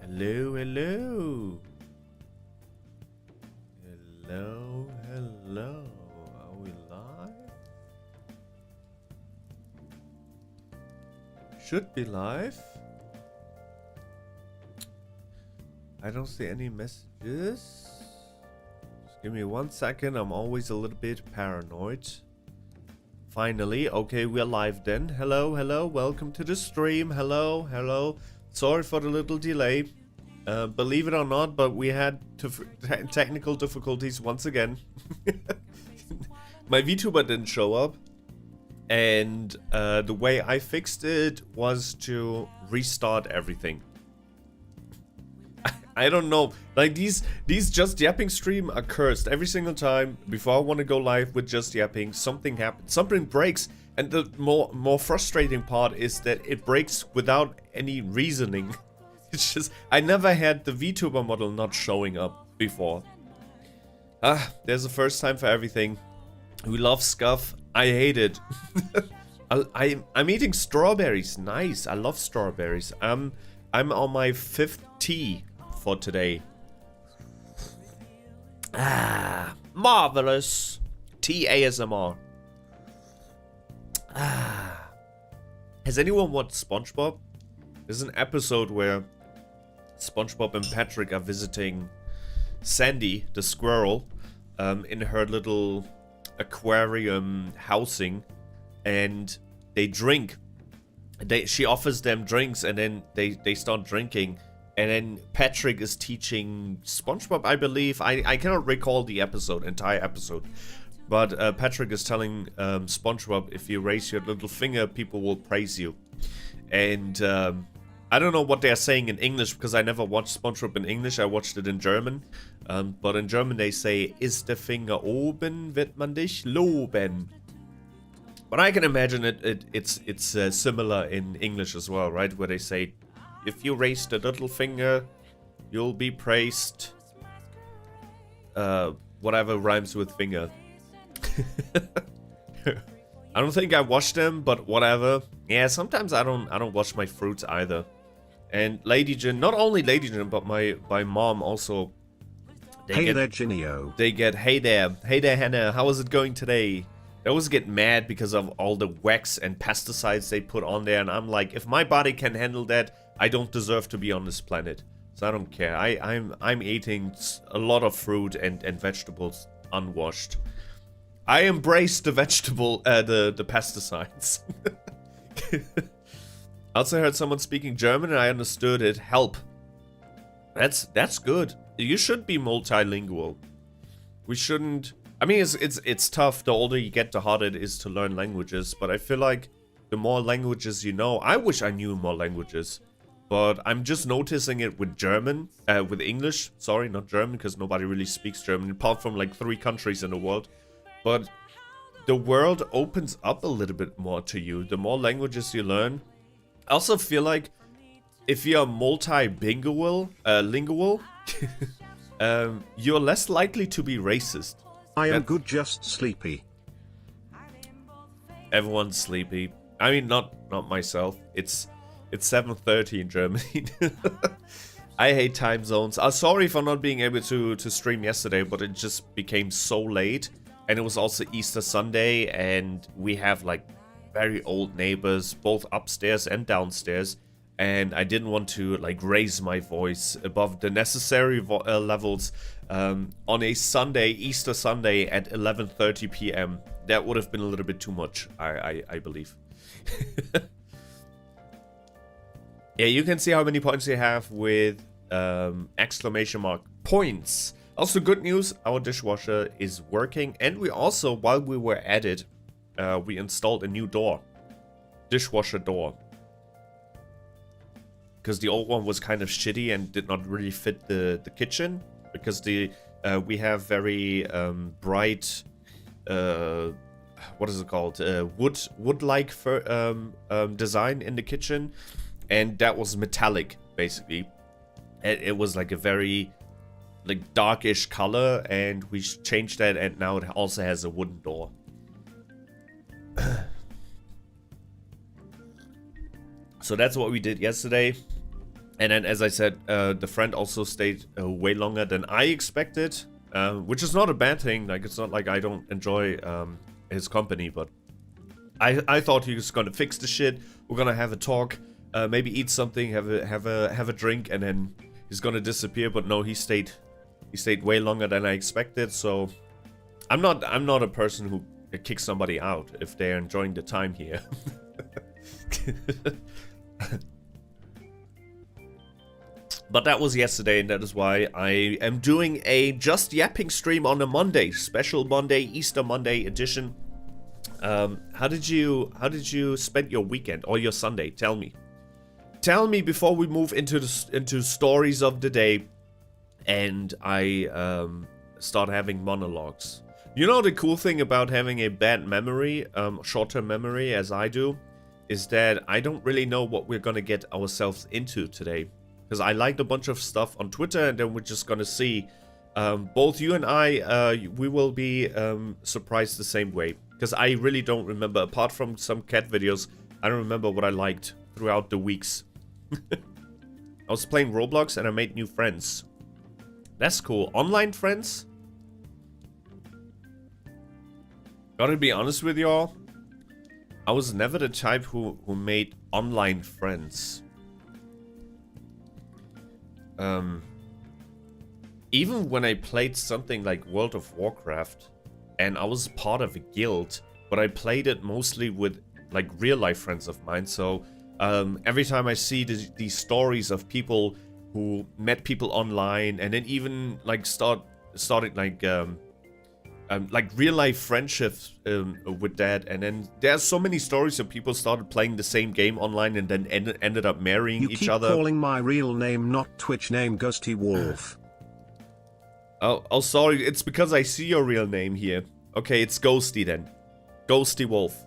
Hello, hello. Hello, hello. Are we live? Should be live. I don't see any messages. Just give me 1 second. I'm always a little bit paranoid. Finally, okay, we're live then. Hello, hello. Welcome to the stream. Hello, hello. Sorry for the little delay. Believe it or not, but we had technical difficulties once again. My Vtuber didn't show up. And the way I fixed it was to restart everything. I don't know. Like these Just Yapping stream are cursed. Every single time before I want to go live with Just Yapping, something happens. Something breaks. And the more frustrating part is that it breaks without any reasoning. It's just, I never had the Vtuber model not showing up before. There's a first time for everything. We love scuff. I hate it. I'm eating strawberries. Nice. I love strawberries. I'm on my 5th tea for today. Marvelous. Tea ASMR. Has anyone watched SpongeBob? There's an episode where SpongeBob and Patrick are visiting Sandy, the squirrel, in her little aquarium housing, and they drink. She offers them drinks, and then they start drinking. And then Patrick is teaching SpongeBob, I believe. I cannot recall the entire episode. But Patrick is telling SpongeBob, if you raise your little finger, people will praise you. And I don't know what they're saying in English, because I never watched SpongeBob in English. I watched it in German. But in German they say, ist der Finger oben, wird man dich loben. But I can imagine it's similar in English as well, right? Where they say, if you raise the little finger, you'll be praised. Whatever rhymes with finger. I don't think I wash them, but whatever. Yeah, sometimes I don't wash my fruits either. And Lady Jin, not only Lady Jin, but my mom also. Hey there, Jinyo. They get, hey there, Hannah. How is it going today? They always get mad because of all the wax and pesticides they put on there, and I'm like, if my body can handle that, I don't deserve to be on this planet. So I don't care. I'm eating a lot of fruit and vegetables unwashed. I embrace the the pesticides. I also heard someone speaking German and I understood it. Help. That's good. You should be multilingual. We shouldn't. I mean, it's tough. The older you get, the harder it is to learn languages. But I feel like the more languages you know, I wish I knew more languages. But I'm just noticing it with German, with English. Sorry, not German, because nobody really speaks German, apart from like 3 countries in the world. But the world opens up a little bit more to you, the more languages you learn. I also feel like if you're multilingual, you're less likely to be racist. I am good, just sleepy. Everyone's sleepy. I mean, not myself. It's 7:30 in Germany. I hate time zones. I'm sorry for not being able to stream yesterday, but it just became so late. And it was also Easter Sunday, and we have like very old neighbors, both upstairs and downstairs. And I didn't want to like raise my voice above the necessary levels on a Sunday, Easter Sunday at 11:30 p.m. That would have been a little bit too much, I believe. Yeah, you can see how many points you have with exclamation mark points. Also, good news, our dishwasher is working, and we also, while we were at it, we installed a new door. Dishwasher door. Because the old one was kind of shitty and did not really fit the kitchen. Because we have very bright, what is it called? Wood-like design in the kitchen. And that was metallic, basically. It was like a very like darkish color, and we changed that, and now it also has a wooden door. So that's what we did yesterday. And then, as I said, the friend also stayed way longer than I expected, which is not a bad thing. Like, it's not like I don't enjoy his company, but I thought he was gonna fix the shit. We're gonna have a talk, maybe eat something, have a drink, and then he's gonna disappear. But no, he stayed way longer than I expected. So I'm not a person who kicks somebody out if they're enjoying the time here. But that was yesterday, and that is why I am doing a Just Yapping stream on a Monday, special Monday, Easter Monday edition. How did you spend your weekend or your Sunday? Tell me before we move into stories of the day, and I start having monologues. You know, the cool thing about having a bad memory, short-term memory, as I do, is that I don't really know what we're gonna get ourselves into today. Because I liked a bunch of stuff on Twitter, and then we're just gonna see. Both you and I, we will be surprised the same way. Because I really don't remember, apart from some cat videos, I don't remember what I liked throughout the weeks. I was playing Roblox and I made new friends. That's cool. Online friends? Gotta be honest with y'all, I was never the type who made online friends. Even when I played something like World of Warcraft, and I was part of a guild, but I played it mostly with like real life friends of mine. So every time I see these stories of people who met people online, and then even like started like real life friendships with that, and then there's so many stories of people started playing the same game online and then ended up marrying each other. You keep calling my real name, not Twitch name, Ghosty Wolf. Oh, sorry. It's because I see your real name here. Okay, it's Ghosty then. Ghosty Wolf.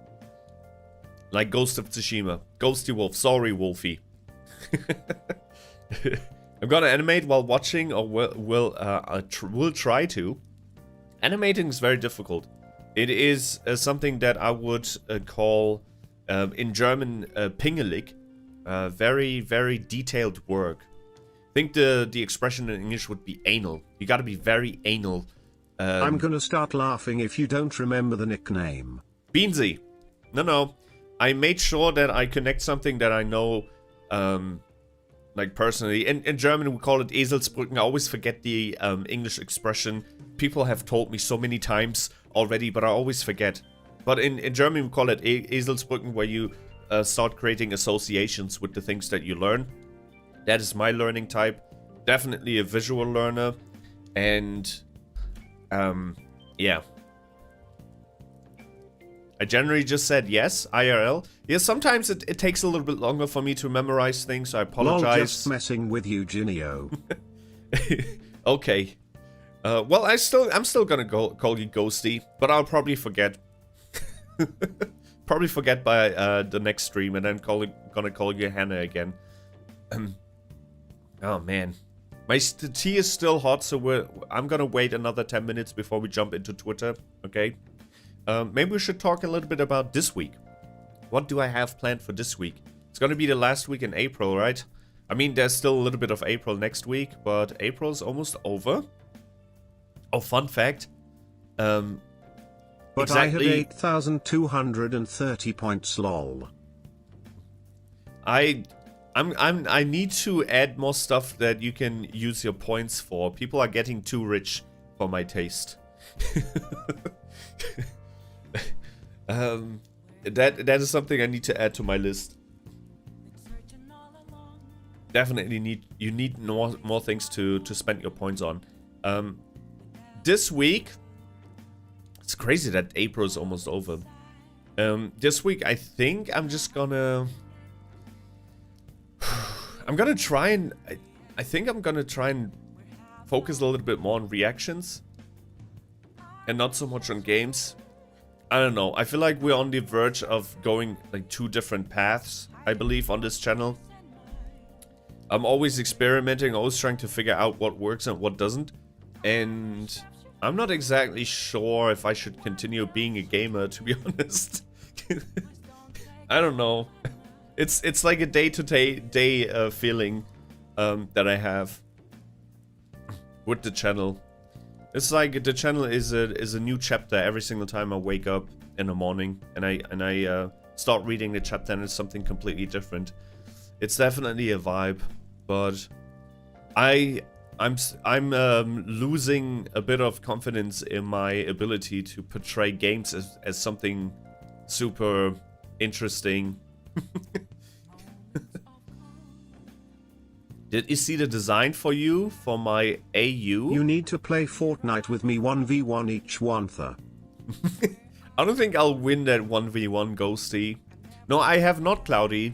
Like Ghost of Tsushima. Ghosty Wolf. Sorry, Wolfie. I'm gonna animate while watching, or will try to. Animating is very difficult. It is something that I would call, in German, pingelig. Very, very detailed work. I think the expression in English would be anal. You gotta be very anal. I'm gonna start laughing if you don't remember the nickname. Beansy. No. I made sure that I connect something that I know, like personally. In German we call it Eselsbrücken. I always forget the English expression. People have told me so many times already, but I always forget. But in German we call it Eselsbrücken, where you start creating associations with the things that you learn. That is my learning type. Definitely a visual learner. And yeah. I generally just said yes, IRL. Yeah, sometimes it takes a little bit longer for me to memorize things, so I apologize. Lol, just messing with you, Jinyo. Okay. Well, I'm still gonna call you Ghosty, but I'll probably forget. Probably forget by the next stream, and then gonna call you Hannah again. Oh man, my tea is still hot, so I'm gonna wait another 10 minutes before we jump into Twitter. Okay. Maybe we should talk a little bit about this week. What do I have planned for this week? It's gonna be the last week in April, right? I mean, there's still a little bit of April next week, but April's almost over. Oh, fun fact. But exactly, I had 8,230 points, lol. I need to add more stuff that you can use your points for. People are getting too rich for my taste. That is something I need to add to my list. Definitely you need more things to spend your points on. This week, it's crazy that April is almost over. This week I think I'm just gonna try and I think I'm gonna try and focus a little bit more on reactions and not so much on games. I don't know. I feel like we're on the verge of going like 2 different paths, I believe, on this channel. I'm always experimenting, always trying to figure out what works and what doesn't. And I'm not exactly sure if I should continue being a gamer, to be honest. I don't know. It's like a day-to-day feeling. that I have with the channel. It's like the channel is a new chapter every single time I wake up in the morning and I start reading the chapter and it's something completely different. It's definitely a vibe, but I'm losing a bit of confidence in my ability to portray games as something super interesting. Did you see the design for you for my AU? You need to play Fortnite with me 1v1 each one. I don't think I'll win that 1v1, Ghosty. No, I have not, Cloudy.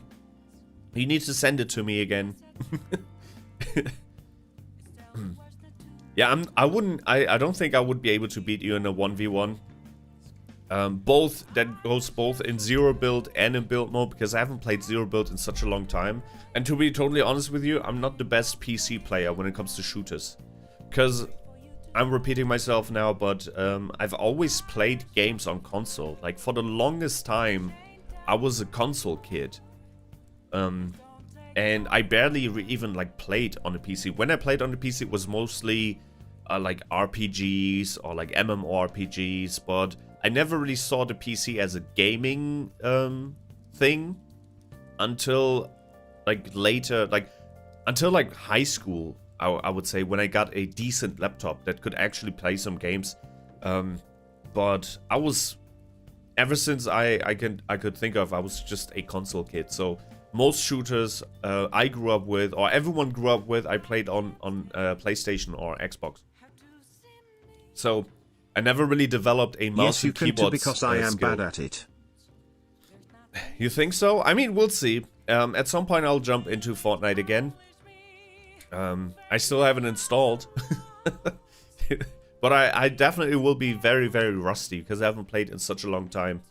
You need to send it to me again. Yeah, I don't think I would be able to beat you in a 1v1. That goes both in zero build and in build mode, because I haven't played zero build in such a long time. And to be totally honest with you, I'm not the best PC player when it comes to shooters. Because I'm repeating myself now, but I've always played games on console. Like, for the longest time, I was a console kid. And I barely even like played on the PC. When I played on the PC, it was mostly like RPGs or like MMORPGs, but I never really saw the PC as a gaming thing until like later, like until like high school, I would say, when I got a decent laptop that could actually play some games. But I was, ever since I could think of, I was just a console kid. So most shooters I grew up with, or everyone grew up with, I played on PlayStation or Xbox. So I never really developed a mouse and keyboard because I am skill. bad at it. You think so? I mean, we'll see. At some point I'll jump into Fortnite again. I still haven't installed. But I definitely will be very, very rusty because I haven't played in such a long time.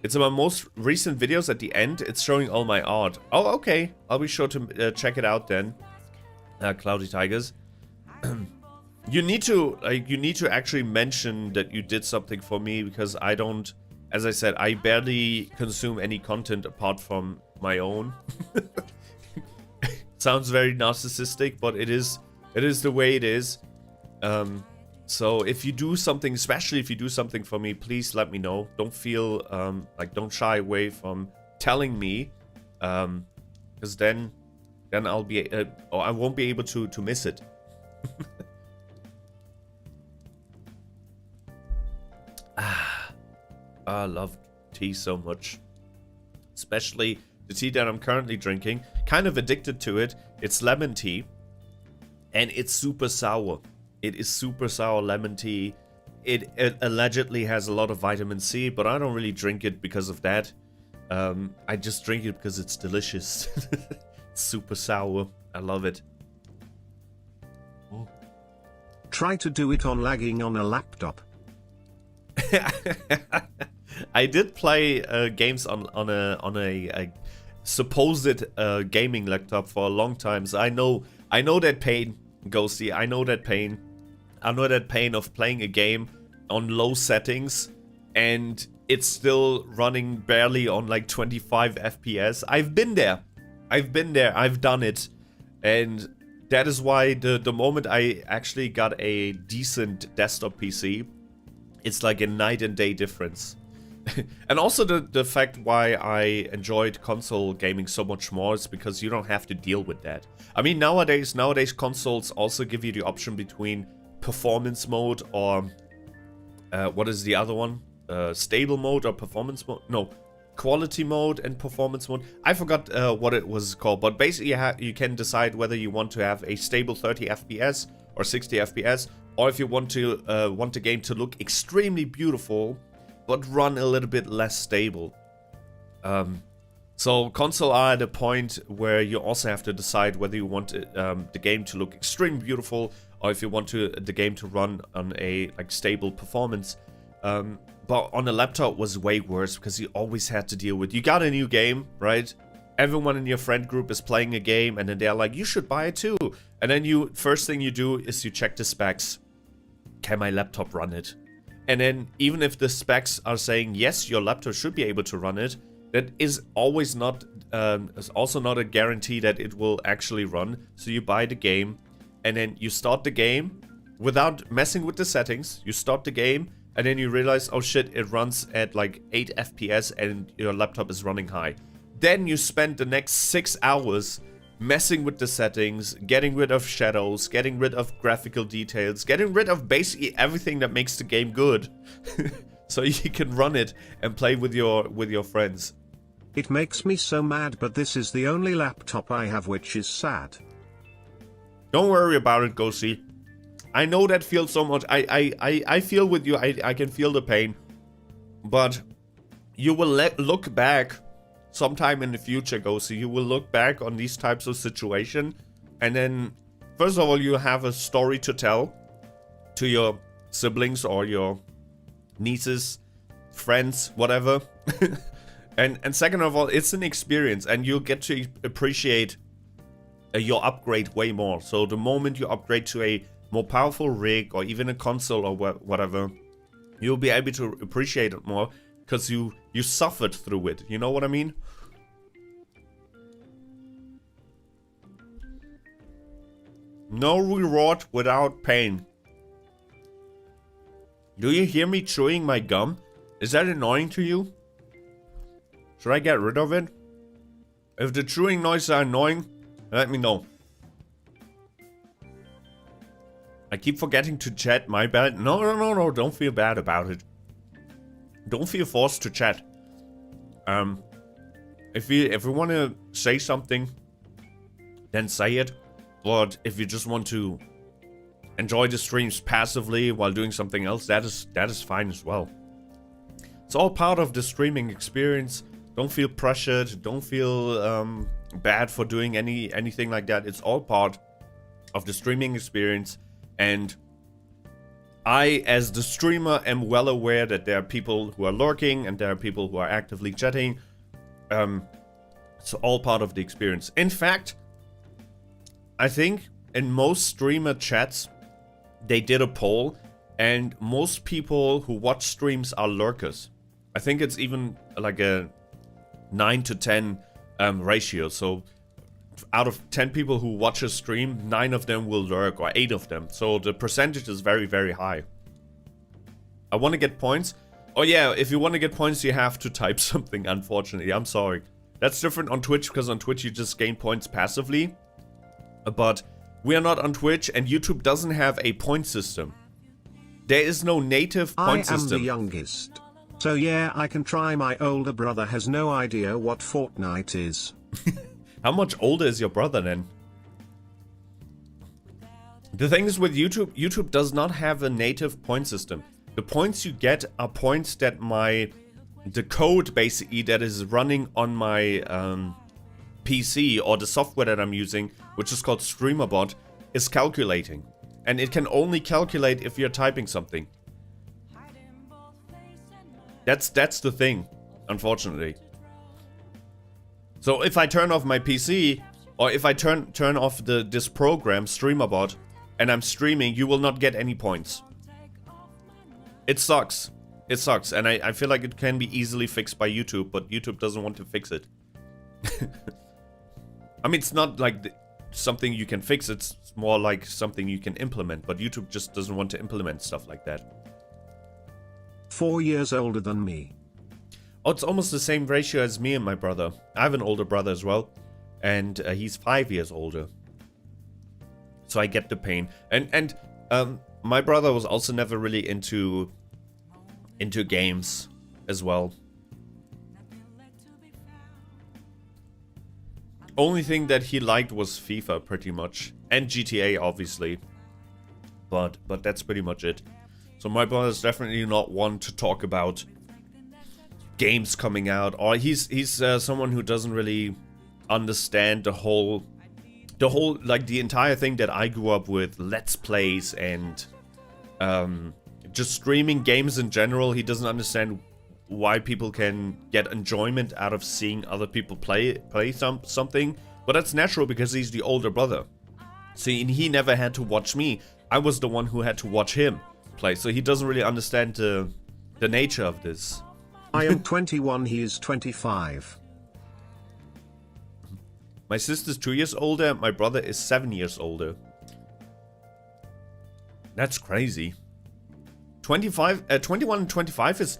It's in my most recent videos at the end. It's showing all my art. Oh, okay. I'll be sure to check it out then. Cloudy Tigers. You need to actually mention that you did something for me, because I don't, as I said, I barely consume any content apart from my own. Sounds very narcissistic, but it is the way it is. So if you do something, especially if you do something for me, please let me know. Don't feel don't shy away from telling me, because then I'll be or I won't be able to miss it. I love tea so much, especially the tea that I'm currently drinking. Kind of addicted to it. It's lemon tea, and it's super sour. It is super sour lemon tea. It allegedly has a lot of vitamin C, but I don't really drink it because of that. I just drink it because it's delicious. It's super sour. I love it. Try to do it on lagging on a laptop. I did play games on a supposed gaming laptop for a long time, so I know that pain, Ghosty. I know that pain. I know that pain of playing a game on low settings and it's still running barely on like 25 FPS. I've been there. I've done it. And that is why the moment I actually got a decent desktop PC, it's like a night and day difference. And also the fact why I enjoyed console gaming so much more is because you don't have to deal with that. I mean, nowadays consoles also give you the option between performance mode or what is the other one? Stable mode or performance mode? No, quality mode and performance mode. I forgot what it was called, but basically you can decide whether you want to have a stable 30 FPS or 60 FPS, or if you want the game to look extremely beautiful but run a little bit less stable. So console are at a point where you also have to decide whether you want the game to look extremely beautiful, or if you want the game to run on a stable performance. But on a laptop it was way worse, because you always had to deal with, you got a new game, right? Everyone in your friend group is playing a game, and then they're like, you should buy it too. And then first thing you do is you check the specs. Can my laptop run it? And then even if the specs are saying, yes, your laptop should be able to run it, that is always not, is also not a guarantee that it will actually run. So you buy the game, and then you start the game without messing with the settings. You start the game, and then you realize, oh shit, it runs at like 8 FPS and your laptop is running high. Then you spend the next 6 hours messing with the settings, getting rid of shadows, getting rid of graphical details, getting rid of basically everything that makes the game good. So you can run it and play with your friends. It makes me so mad, but this is the only laptop I have, which is sad. Don't worry about it, Ghosty. I know that feels so much. I feel with you. I can feel the pain. But you will look back sometime in the future, Ghosty. You will look back on these types of situation, and then first of all, you have a story to tell to your siblings or your nieces, friends, whatever. and second of all, it's an experience, and you'll get to appreciate your upgrade way more. So the moment you upgrade to a more powerful rig or even a console or whatever, you'll be able to appreciate it more because you suffered through it. You know what I mean? No reward without pain. Do you hear me chewing my gum? Is that annoying to you? Should I get rid of it? If the chewing noises are annoying, let me know. I keep forgetting to chat, my bad. No, don't feel bad about it. Don't feel forced to chat. If you want to say something, then say it. But if you just want to enjoy the streams passively while doing something else, that is fine as well. It's all part of the streaming experience. Don't feel pressured. Don't feel bad for doing anything like that. It's all part of the streaming experience. And I, as the streamer, am well aware that there are people who are lurking and there are people who are actively chatting. It's all part of the experience. In fact, I think in most streamer chats, they did a poll, and most people who watch streams are lurkers. I think it's even like a 9 to 10 ratio. So out of 10 people who watch a stream, 9 of them will lurk, or 8 of them. So the percentage is very, very high. I want to get points. Oh yeah, if you want to get points, you have to type something, unfortunately. I'm sorry. That's different on Twitch, because on Twitch you just gain points passively. But we are not on Twitch, and YouTube doesn't have a point system. There is no native point system. I am the youngest. So yeah, I can try. My older brother has no idea what Fortnite is. How much older is your brother then? The thing is with YouTube, YouTube does not have a native point system. The points you get are points that the code basically that is running on my PC, or the software that I'm using, which is called StreamerBot, is calculating. And it can only calculate if you're typing something. That's the thing, unfortunately. So if I turn off my PC, or if I turn off this program, StreamerBot, and I'm streaming, you will not get any points. It sucks. It sucks, and I feel like it can be easily fixed by YouTube, but YouTube doesn't want to fix it. I mean, it's not like something you can fix, it's more like something you can implement, but YouTube just doesn't want to implement stuff like that. 4 years older than me. Oh, it's almost the same ratio as me and my brother. I have an older brother as well, and he's 5 years older. So I get the pain. And my brother was also never really into games as well. Only thing that he liked was FIFA, pretty much, and GTA, obviously. But that's pretty much it. So my brother's definitely not one to talk about games coming out, or he's someone who doesn't really understand the whole like the entire thing that I grew up with, let's plays and just streaming games in general. He doesn't understand why people can get enjoyment out of seeing other people play something, but that's natural because he's the older brother. So he never had to watch me. I was the one who had to watch him play, so he doesn't really understand the nature of this. I am 21, he is 25. My sister's 2 years older, my brother is 7 years older. That's crazy. 21 and 25 is...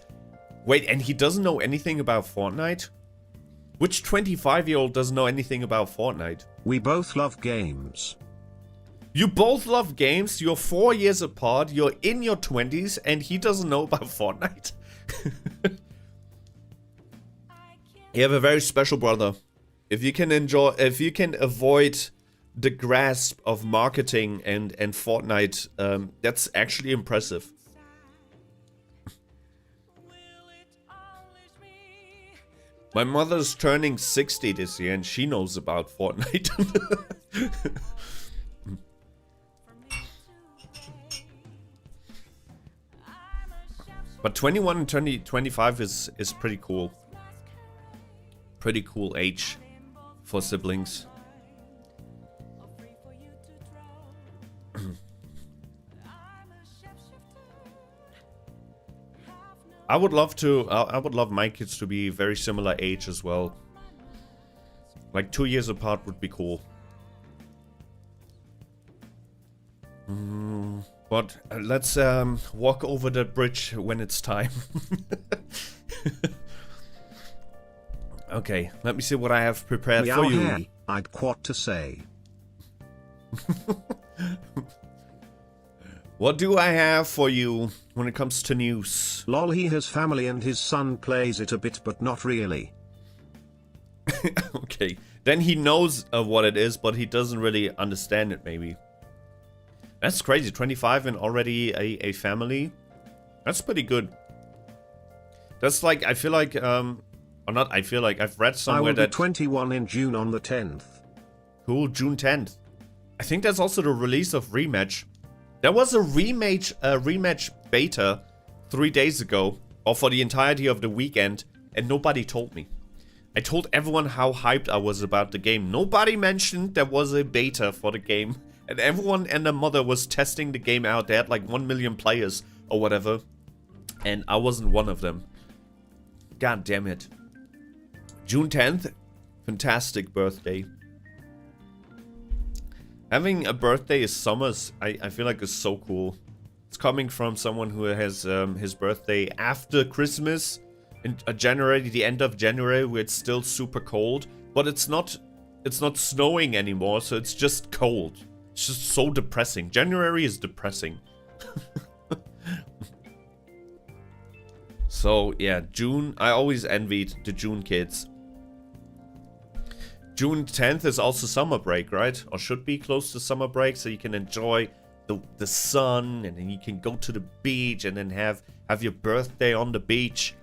Wait, and he doesn't know anything about Fortnite? Which 25-year-old doesn't know anything about Fortnite? We both love games. You both love games, you're 4 years apart, you're in your 20s, and he doesn't know about Fortnite? You have a very special brother. If you can avoid the grasp of marketing and Fortnite, that's actually impressive. My mother's turning 60 this year and she knows about Fortnite. But 21 and 25 is pretty cool. Pretty cool age for siblings. I would love my kids to be very similar age as well. Like 2 years apart would be cool. But let's walk over the bridge when it's time. Okay, let me see what I have prepared for you. Here, I'd quite to say. What do I have for you when it comes to news? Lol, he has family and his son plays it a bit, but not really. Okay, then he knows what it is, but he doesn't really understand it, maybe. That's crazy, 25 and already a family. That's pretty good. That's like, I feel like, or not I feel like, I've read somewhere that... I will be 21 in June on the 10th. Cool, June 10th. I think that's also the release of Rematch. There was a rematch beta 3 days ago, or for the entirety of the weekend, and nobody told me. I told everyone how hyped I was about the game. Nobody mentioned there was a beta for the game, and everyone and their mother was testing the game out. They had like 1 million players or whatever, and I wasn't one of them. God damn it. June 10th, fantastic birthday. Having a birthday is summers, I feel like is so cool. It's coming from someone who has his birthday after Christmas in January, the end of January, where it's still super cold, but it's not snowing anymore, so it's just cold. It's just so depressing. January is depressing. So yeah, June, I always envied the June kids. June 10th is also summer break, right? Or should be close to summer break, so you can enjoy the sun, and then you can go to the beach and then have your birthday on the beach.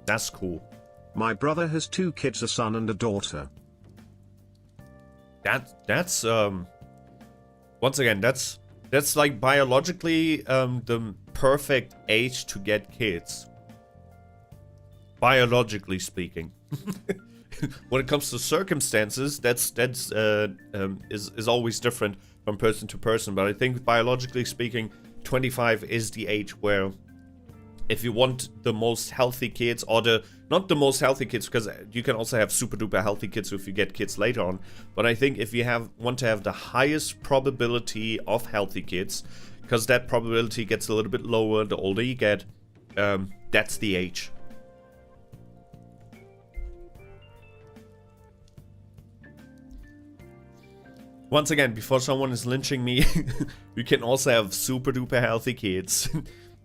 That's cool. My brother has 2 kids, a son and a daughter. That's once again, that's like biologically the perfect age to get kids. Biologically speaking. When it comes to circumstances, that's is always different from person to person. But I think biologically speaking, 25 is the age where, if you want the most healthy kids, or not the most healthy kids, because you can also have super duper healthy kids if you get kids later on. But I think if you want to have the highest probability of healthy kids, because that probability gets a little bit lower the older you get, that's the age. Once again, before someone is lynching me, you can also have super duper healthy kids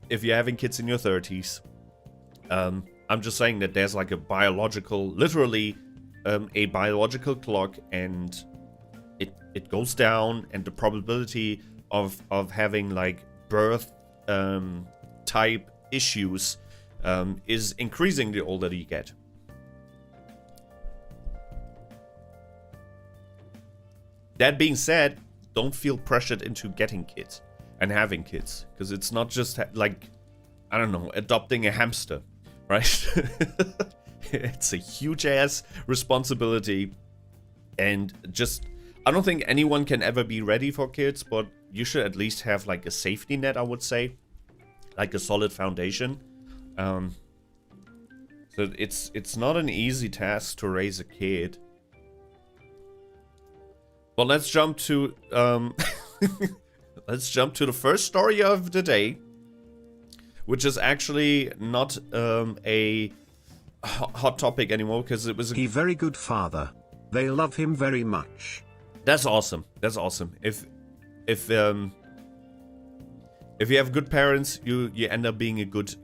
if you're having kids in your 30s. I'm just saying that there's like a biological, literally a biological clock, and it goes down, and the probability of having like birth type issues is increasing the older you get. That being said, don't feel pressured into getting kids and having kids, because it's not just like, I don't know, adopting a hamster, right? It's a huge ass responsibility, and just, I don't think anyone can ever be ready for kids, but you should at least have like a safety net, I would say, like a solid foundation. So it's not an easy task to raise a kid. But let's jump to let's jump to the first story of the day, which is actually not a hot topic anymore because it was He very good father. They love him very much. That's awesome. That's awesome. If you have good parents, you end up being a good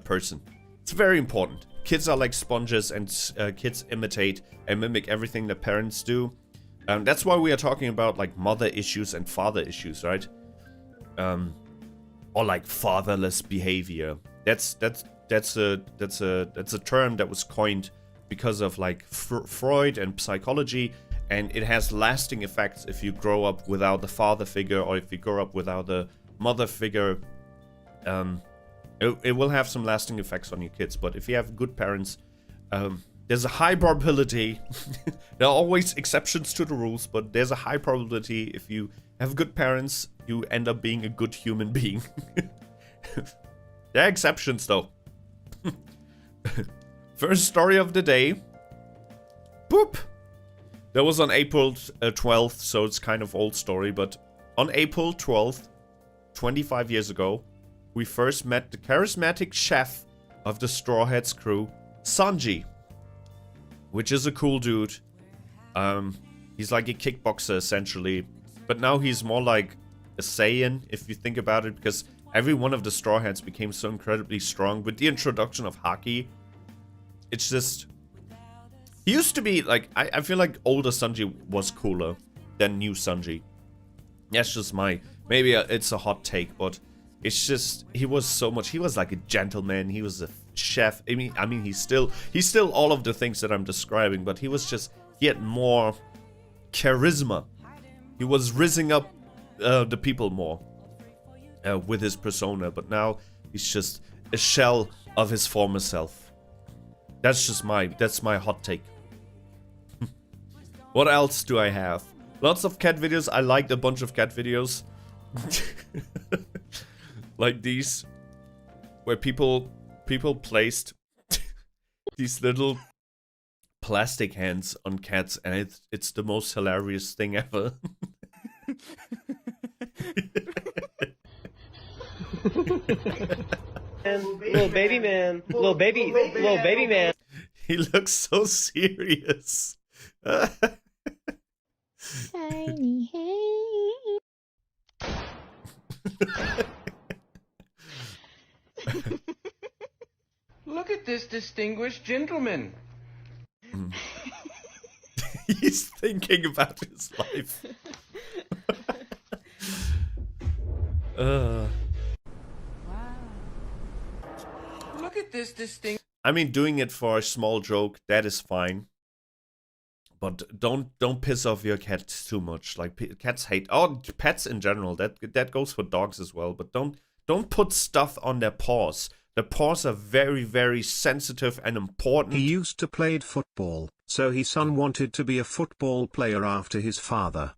person. It's very important. Kids are like sponges, and kids imitate and mimic everything that parents do. That's why we are talking about like mother issues and father issues, right? Or like fatherless behavior. That's a term that was coined because of like Freud and psychology, and it has lasting effects if you grow up without the father figure, or if you grow up without the mother figure. It will have some lasting effects on your kids, but if you have good parents, there's a high probability, there are always exceptions to the rules, but there's a high probability if you have good parents, you end up being a good human being. There are exceptions though. First story of the day. Boop! That was on April 12th, so it's kind of old story, but on April 12th, 25 years ago, we first met the charismatic chef of the Straw Hats crew, Sanji. Which is a cool dude. He's like a kickboxer essentially, but now he's more like a Saiyan if you think about it, because every one of the Straw Hats became so incredibly strong with the introduction of Haki. It's just, he used to be like, I feel like older Sanji was cooler than new Sanji. That's just maybe it's a hot take, but it's just, he was like a gentleman, he was a chef. I mean he's still all of the things that I'm describing, but he had more charisma. He was rizzing up the people more with his persona, but now he's just a shell of his former self. That's my hot take. What else do I have? Lots of cat videos. I liked a bunch of cat videos. Like these, where people placed these little plastic hands on cats, and it's the most hilarious thing ever. Little baby man. Little baby man. He looks so serious. Tiny hey. Look at this distinguished gentleman. He's thinking about his life. Wow. Look at this distinguished. I mean, doing it for a small joke, that is fine. But don't piss off your cats too much. Like cats hate, pets in general. That goes for dogs as well. But don't put stuff on their paws. The paws are very, very sensitive and important. He used to played football, so his son wanted to be a football player after his father.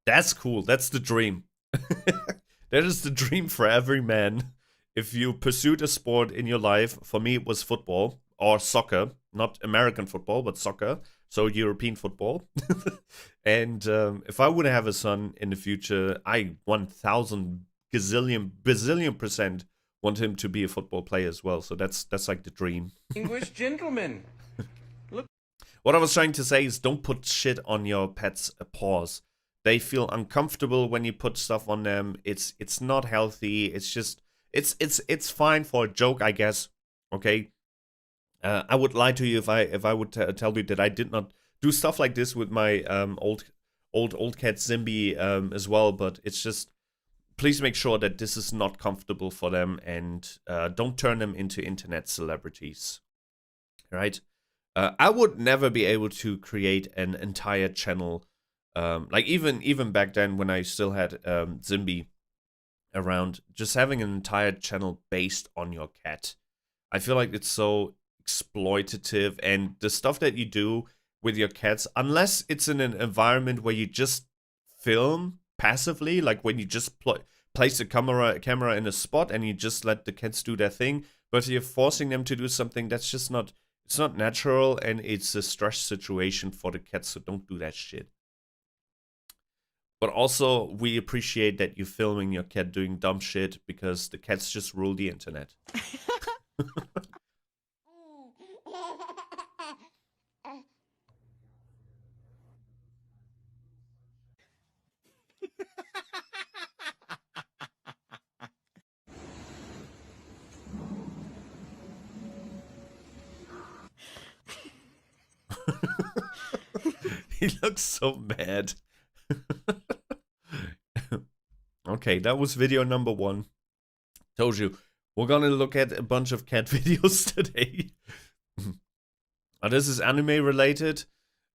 That's cool. That's the dream. That is the dream for every man. If you pursued a sport in your life, for me it was football or soccer. Not American football, but soccer. So European football. And if I would have a son in the future, I 1,000 bazillion percent want him to be a football player as well. So that's like the dream. English gentleman. Look. What I was trying to say is don't put shit on your pet's paws. They feel uncomfortable when you put stuff on them. It's not healthy. It's just it's fine for a joke, I guess. Okay. I would lie to you if I would tell you that I did not do stuff like this with my old cat Zimby as well. But it's just, please make sure that this is not comfortable for them, and don't turn them into internet celebrities. Right? I would never be able to create an entire channel, like even back then when I still had Zimby around, just having an entire channel based on your cat. I feel like it's so exploitative, and the stuff that you do with your cats, unless it's in an environment where you just film passively, like when you just place a camera in a spot and you just let the cats do their thing, but you're forcing them to do something that's just not It's not natural, and it's a stress situation for the cat, so don't do that shit. But also, we appreciate that you're filming your cat doing dumb shit, because the cats just rule the internet. He looks so mad. Okay, that was video number 1. Told you, we're gonna look at a bunch of cat videos today. This is anime related.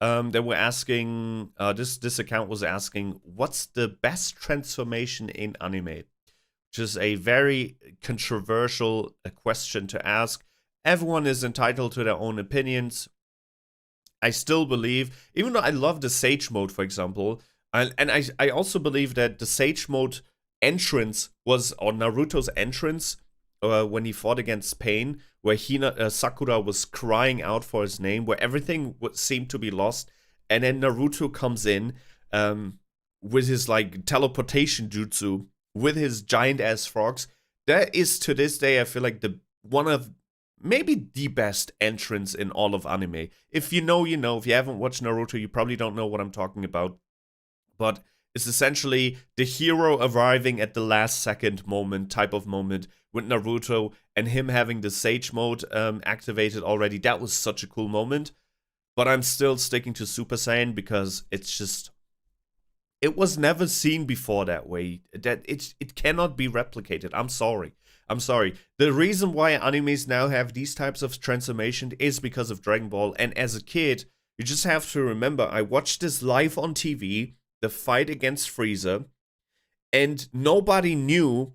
They were asking, this account was asking, what's the best transformation in anime? Which is a very controversial question to ask. Everyone is entitled to their own opinions. I still believe, even though I love the Sage mode, for example, and I also believe that the Sage mode entrance was, or Naruto's entrance, when he fought against Pain, where Sakura was crying out for his name, where everything seemed to be lost, and then Naruto comes in with his like teleportation jutsu, with his giant ass frogs. That is, to this day, I feel like one of maybe the best entrance in all of anime. If you know, you know. If you haven't watched Naruto, you probably don't know what I'm talking about. But it's essentially the hero arriving at the last second moment, type of moment, with Naruto, and him having the Sage mode activated already. That was such a cool moment. But I'm still sticking to Super Saiyan, because it's just, it was never seen before that way. That it cannot be replicated. I'm sorry. The reason why animes now have these types of transformation is because of Dragon Ball. And as a kid, you just have to remember, I watched this live on TV, the fight against Frieza, and nobody knew,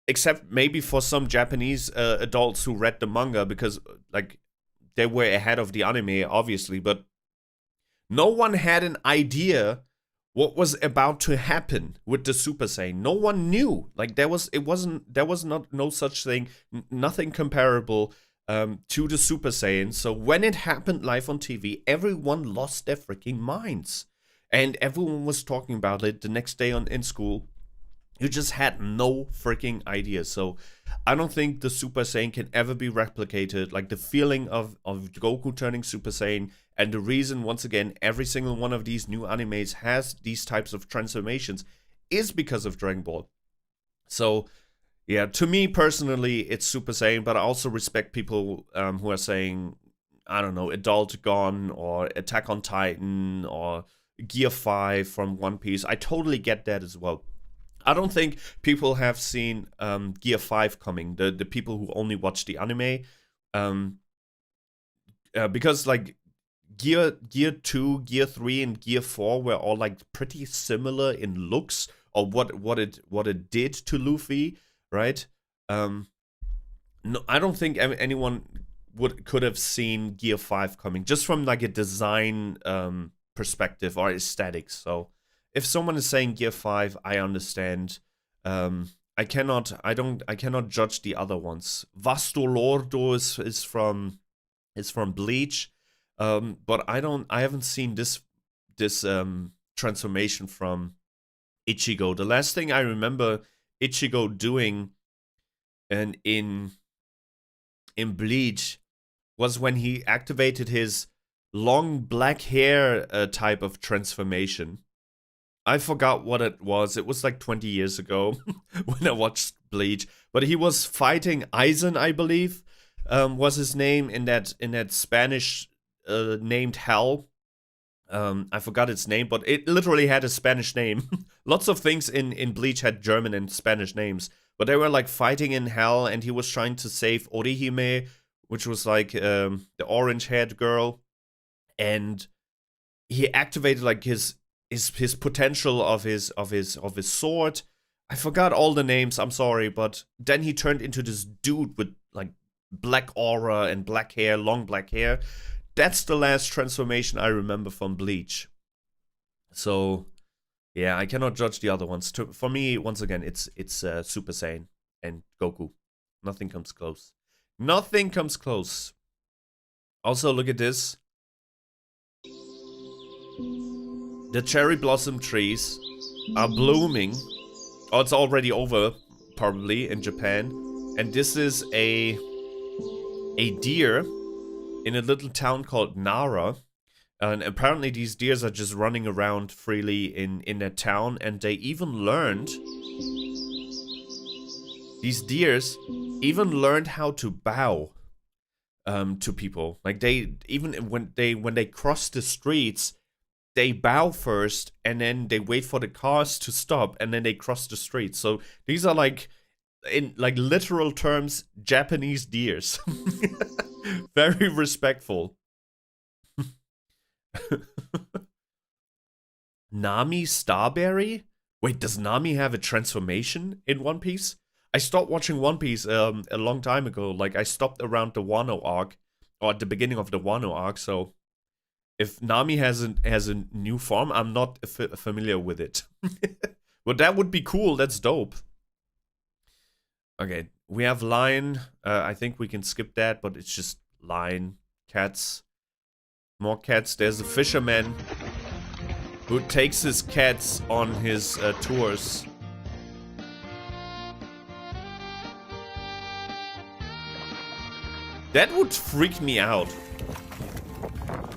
except maybe for some Japanese adults who read the manga, because like they were ahead of the anime, obviously, but no one had an idea what was about to happen with the Super Saiyan. No one knew. Like there was no such thing, nothing comparable to the Super Saiyan. So when it happened live on TV, everyone lost their freaking minds, and everyone was talking about it the next day in school. You just had no freaking idea. So I don't think the Super Saiyan can ever be replicated. Like the feeling of Goku turning Super Saiyan, and the reason, once again, every single one of these new animes has these types of transformations is because of Dragon Ball. So yeah, to me personally, it's Super Saiyan, but I also respect people who are saying, I don't know, Adult Gon or Attack on Titan or Gear 5 from One Piece. I totally get that as well. I don't think people have seen Gear 5 coming, the people who only watch the anime. Because like Gear 2, Gear 3, and Gear 4 were all like pretty similar in looks, or what it did to Luffy, right? No, I don't think anyone could have seen Gear 5 coming, just from like a design perspective or aesthetics. So if someone is saying Gear 5, I understand. I cannot judge the other ones. Vasto Lordo is from Bleach. But I haven't seen this transformation from Ichigo. The last thing I remember Ichigo doing in Bleach was when he activated his long black hair type of transformation. I forgot what it was. It was like 20 years ago when I watched Bleach. But he was fighting Aizen, I believe, was his name, in that Spanish named hell. I forgot its name, but it literally had a Spanish name. Lots of things in Bleach had German and Spanish names. But they were like fighting in hell, and he was trying to save Orihime, which was like the orange-haired girl. And he activated like his potential of his sword. I forgot all the names, I'm sorry, but then he turned into this dude with like black aura and black hair, long black hair. That's the last transformation I remember from Bleach. So yeah, I cannot judge the other ones. For me, once again, it's Super Saiyan and Goku. Nothing comes close. Nothing comes close. Also, look at this. The cherry blossom trees are blooming. Oh, it's already over, probably, in Japan. And this is a deer in a little town called Nara. And apparently these deers are just running around freely in that town. And they even learned... These deers even learned how to bow to people. Like, they, even when they cross the streets, they bow first, and then they wait for the cars to stop, and then they cross the street. So these are like, in like literal terms, Japanese deers. Very respectful. Nami Starberry? Wait, does Nami have a transformation in One Piece? I stopped watching One Piece a long time ago. Like, I stopped around the Wano arc, or at the beginning of the Wano arc, so if Nami has a new form, I'm not familiar with it. But that would be cool. That's dope. Okay, we have lion. I think we can skip that, but it's just lion. Cats. More cats. There's a fisherman who takes his cats on his tours. That would freak me out.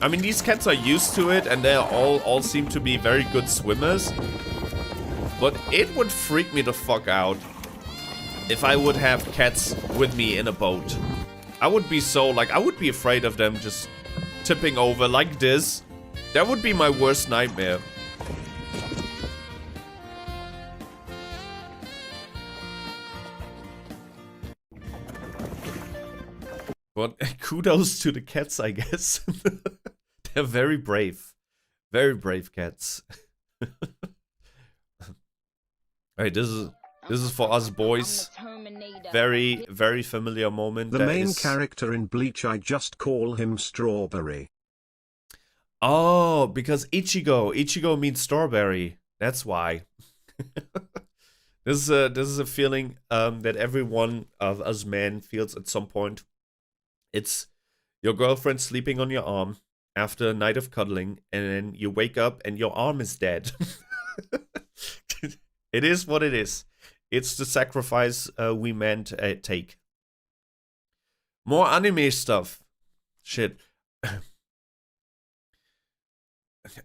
I mean, these cats are used to it, and they all seem to be very good swimmers. But it would freak me the fuck out if I would have cats with me in a boat. I would be so, like, I would be afraid of them just tipping over like this. That would be my worst nightmare. But kudos to the cats, I guess. They're very brave. Very brave cats. Alright, this is for us boys. Very, very familiar moment. The main character in Bleach, I just call him Strawberry. Oh, because Ichigo. Ichigo means strawberry. That's why. This is a feeling that every one of us men feels at some point. It's your girlfriend sleeping on your arm after a night of cuddling, and then you wake up and your arm is dead. It is what it is. It's the sacrifice we men take. More anime stuff. Shit.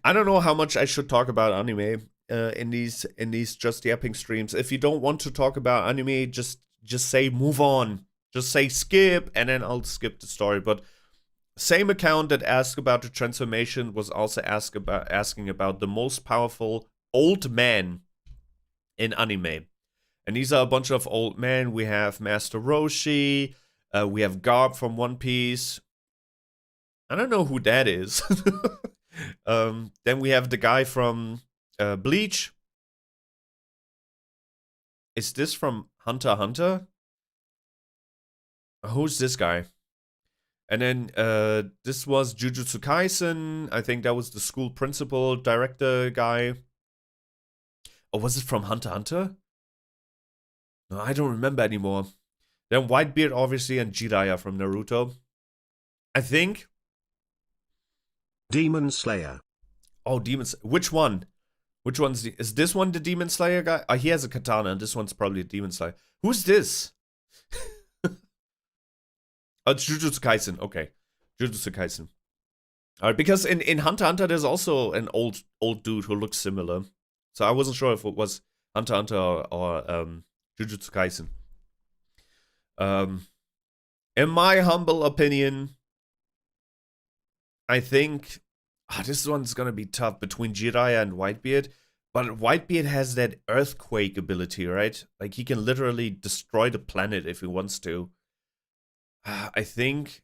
I don't know how much I should talk about anime in these Just Yapping streams. If you don't want to talk about anime, just say move on. Just say skip, and then I'll skip the story. But same account that asked about the transformation was also asking about the most powerful old man in anime. And these are a bunch of old men. We have Master Roshi. We have Garp from One Piece. I don't know who that is. Then we have the guy from Bleach. Is this from Hunter x Hunter? Who's this guy? And then this was Jujutsu Kaisen. I think that was the school principal, director guy. Or was it from Hunter x Hunter? No, I don't remember anymore. Then Whitebeard, obviously, and Jiraiya from Naruto. I think. Demon Slayer. Oh, which one? Which one's is this one the Demon Slayer guy? He has a katana, and this one's probably a Demon Slayer. Who's this? Oh, it's Jujutsu Kaisen. Okay. Jujutsu Kaisen. Alright, because in Hunter x Hunter, there's also an old dude who looks similar. So I wasn't sure if it was Hunter x Hunter or Jujutsu Kaisen. In my humble opinion, I think this one's gonna be tough between Jiraiya and Whitebeard. But Whitebeard has that earthquake ability, right? Like, he can literally destroy the planet if he wants to. I think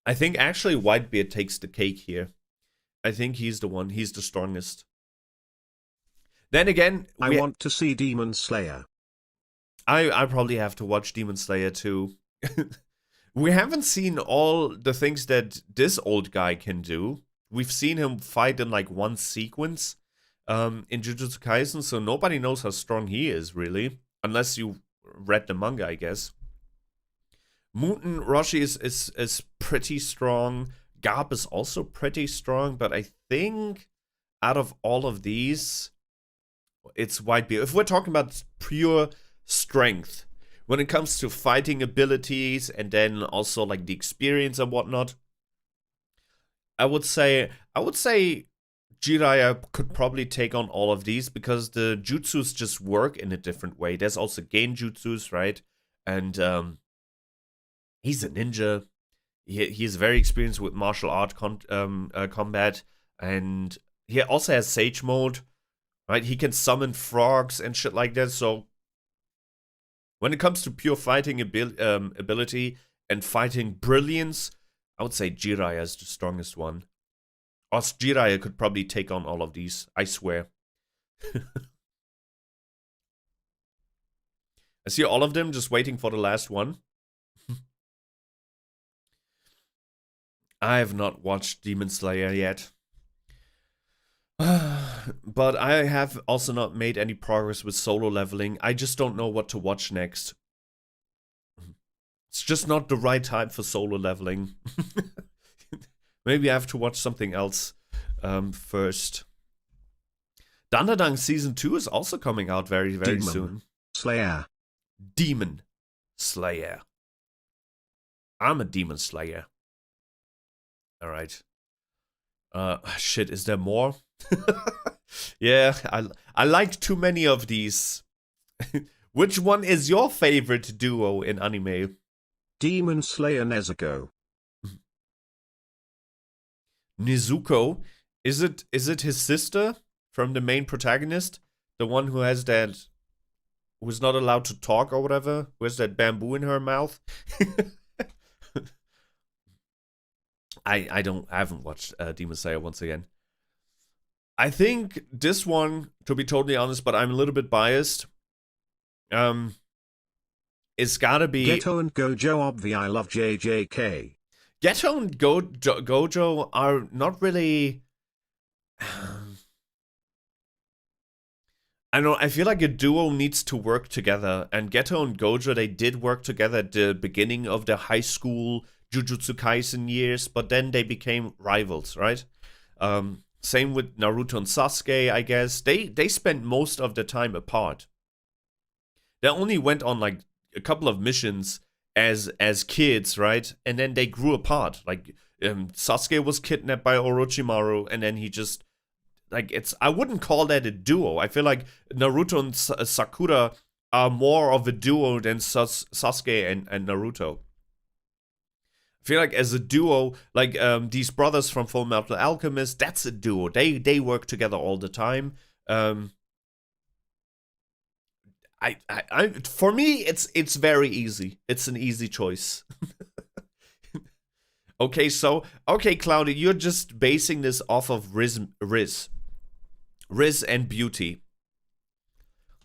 actually Whitebeard takes the cake here. I think he's the one. He's the strongest. Then again, I want to see Demon Slayer. I probably have to watch Demon Slayer too. We haven't seen all the things that this old guy can do. We've seen him fight in like one sequence in Jujutsu Kaisen, so nobody knows how strong he is, really. Unless you read the manga, I guess. Muten Roshi is pretty strong. Garp is also pretty strong, but I think out of all of these, it's Whitebeard. If we're talking about pure strength, when it comes to fighting abilities and then also like the experience and whatnot, I would say Jiraiya could probably take on all of these because the jutsus just work in a different way. There's also genjutsus, right? And he's a ninja. He's very experienced with martial art combat, and he also has Sage mode, right? He can summon frogs and shit like that. So when it comes to pure fighting ability and fighting brilliance, I would say Jiraiya is the strongest one. Or Jiraiya could probably take on all of these, I swear. I see all of them just waiting for the last one. I have not watched Demon Slayer yet. But I have also not made any progress with solo leveling. I just don't know what to watch next. It's just not the right time for solo leveling. Maybe I have to watch something else first. Dandadan Season 2 is also coming out very, very soon. Slayer. Demon Slayer. I'm a Demon Slayer. Alright. Shit, is there more? Yeah, I like too many of these. Which one is your favorite duo in anime? Demon Slayer Nezuko. Nezuko? Is it his sister from the main protagonist? The one who has that... who's not allowed to talk or whatever? Who has that bamboo in her mouth? I haven't watched Demon Slayer once again. I think this one, to be totally honest, but I'm a little bit biased. It's gotta be Geto and Gojo obvi. I love JJK. Geto and Gojo are not really. I know. I feel like a duo needs to work together, and Geto and Gojo, they did work together at the beginning of their high school Jujutsu Kaisen years, but then they became rivals, right? Same with Naruto and Sasuke, I guess. They spent most of the time apart. They only went on like a couple of missions as kids, right? And then they grew apart. Like Sasuke was kidnapped by Orochimaru, and then he just like I wouldn't call that a duo. I feel like Naruto and Sakura are more of a duo than Sasuke and Naruto. I feel like as a duo, like these brothers from Full Metal Alchemist, that's a duo. They work together all the time. For me, it's very easy. It's an easy choice. Okay, Cloudy, you're just basing this off of Riz and Beauty.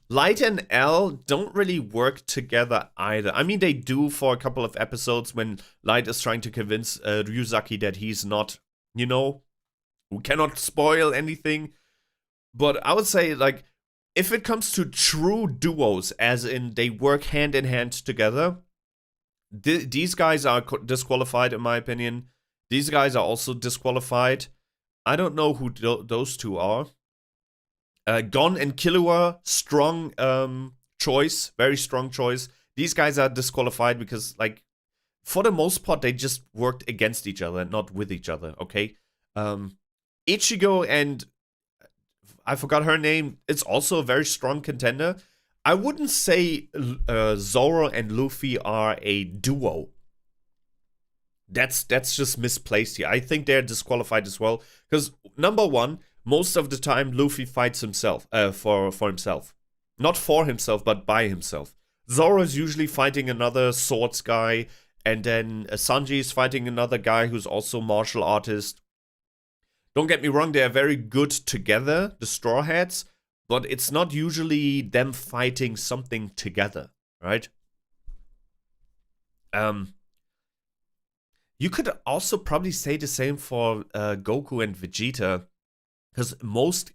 Light and L don't really work together either. I mean, they do for a couple of episodes when Light is trying to convince Ryuzaki that he's not, we cannot spoil anything. But I would say, like, if it comes to true duos, as in they work hand in hand together, these guys are disqualified in my opinion. These guys are also disqualified. I don't know who those two are. Gon and Killua, strong choice, very strong choice. These guys are disqualified because, like, for the most part, they just worked against each other, not with each other, okay? Ichigo and, I forgot her name, it's also a very strong contender. I wouldn't say Zoro and Luffy are a duo. That's just misplaced here. I think they're disqualified as well. Because, number one, most of the time, Luffy fights himself, for himself. Not for himself, but by himself. Zoro is usually fighting another swords guy, and then Sanji is fighting another guy who's also martial artist. Don't get me wrong, they are very good together, the Straw Hats, but it's not usually them fighting something together, right? You could also probably say the same for Goku and Vegeta. Because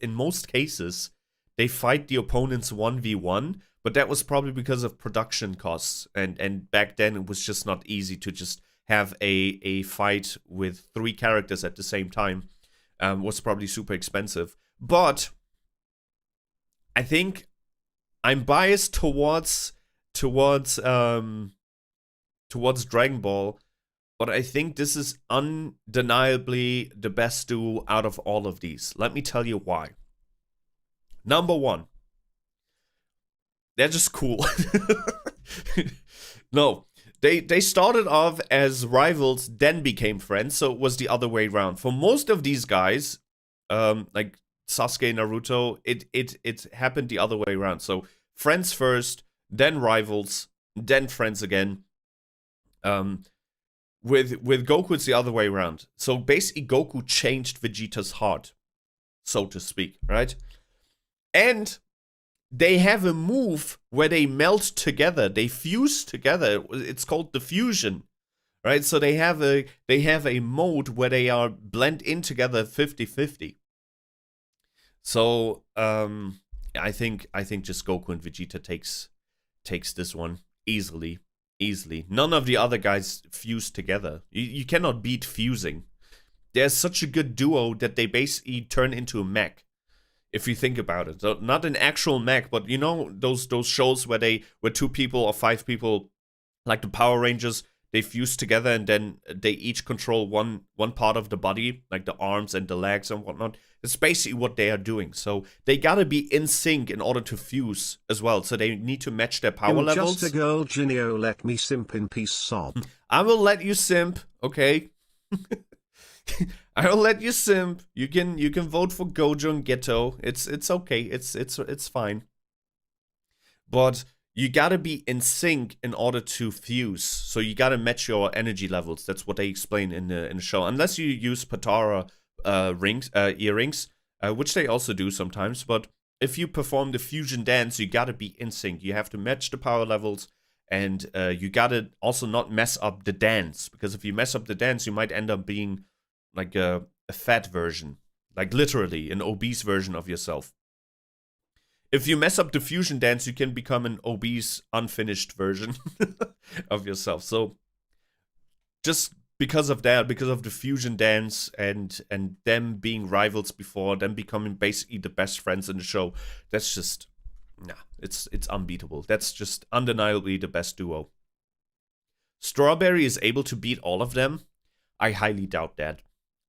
in most cases, they fight the opponents 1v1, but that was probably because of production costs. And back then, it was just not easy to just have a fight with 3 characters at the same time was probably super expensive. But I think I'm biased towards Dragon Ball, but I think this is undeniably the best duo out of all of these. Let me tell you why. Number 1, they're just cool. No, they started off as rivals, then became friends, so it was the other way around. For most of these guys, like Sasuke, Naruto, it happened the other way around. So friends first, then rivals, then friends again. With Goku, it's the other way around. So basically, Goku changed Vegeta's heart, so to speak, right? And they have a move where they melt together, they fuse together. It's called the fusion, right? So they have a mode where they are blend in together 50-50. So I think just Goku and Vegeta takes this one easily. None of the other guys fuse together. You cannot beat fusing. They're such a good duo that they basically turn into a mech, if you think about it. So not an actual mech, but you know those shows where 2 people or 5 people, like the Power Rangers, they fuse together and then they each control one part of the body, like the arms and the legs and whatnot. It's basically what they are doing. So they gotta be in sync in order to fuse as well. So they need to match their power levels. Just a girl, Jinyo, let me simp in peace, sob. I will let you simp, okay? I will let you simp. You can vote for Gojo and Geto. It's okay. It's fine. But you gotta be in sync in order to fuse. So you gotta match your energy levels. That's what they explain in the show. Unless you use Patara earrings, which they also do sometimes. But if you perform the fusion dance, you gotta be in sync. You have to match the power levels, and you gotta also not mess up the dance, because if you mess up the dance, you might end up being like a fat version, like literally an obese version of yourself. If you mess up the fusion dance, you can become an obese, unfinished version of yourself. So just because of that, because of the fusion dance and them being rivals before, them becoming basically the best friends in the show, that's just, it's unbeatable. That's just undeniably the best duo. Strawberry is able to beat all of them. I highly doubt that.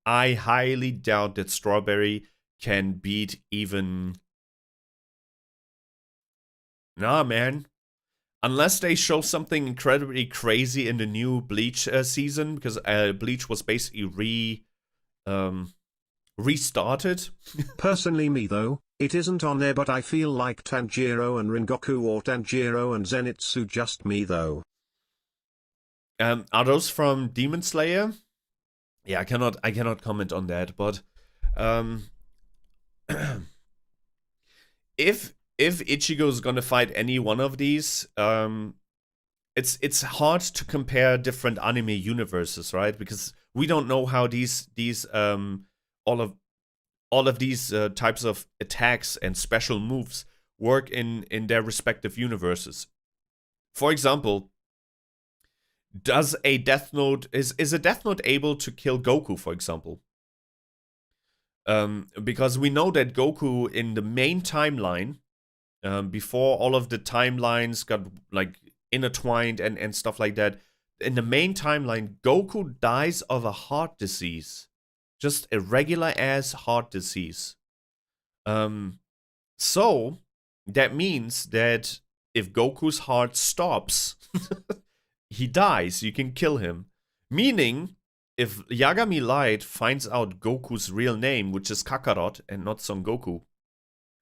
I highly doubt that Strawberry can beat even... Nah, man. Unless they show something incredibly crazy in the new Bleach season, because Bleach was basically restarted. Personally me though, it isn't on there, but I feel like Tanjiro and Rengoku or Tanjiro and Zenitsu. Just me though. Are those from Demon Slayer? Yeah, I cannot comment on that, but if Ichigo is gonna fight any one of these, it's hard to compare different anime universes, right? Because we don't know how these all of these types of attacks and special moves work in their respective universes. For example, is a Death Note able to kill Goku, for example? Because we know that Goku in the main timeline, before all of the timelines got like intertwined and stuff like that, in the main timeline, Goku dies of a heart disease. Just a regular ass heart disease. So that means that if Goku's heart stops, he dies. You can kill him. Meaning, if Yagami Light finds out Goku's real name, which is Kakarot and not Son Goku,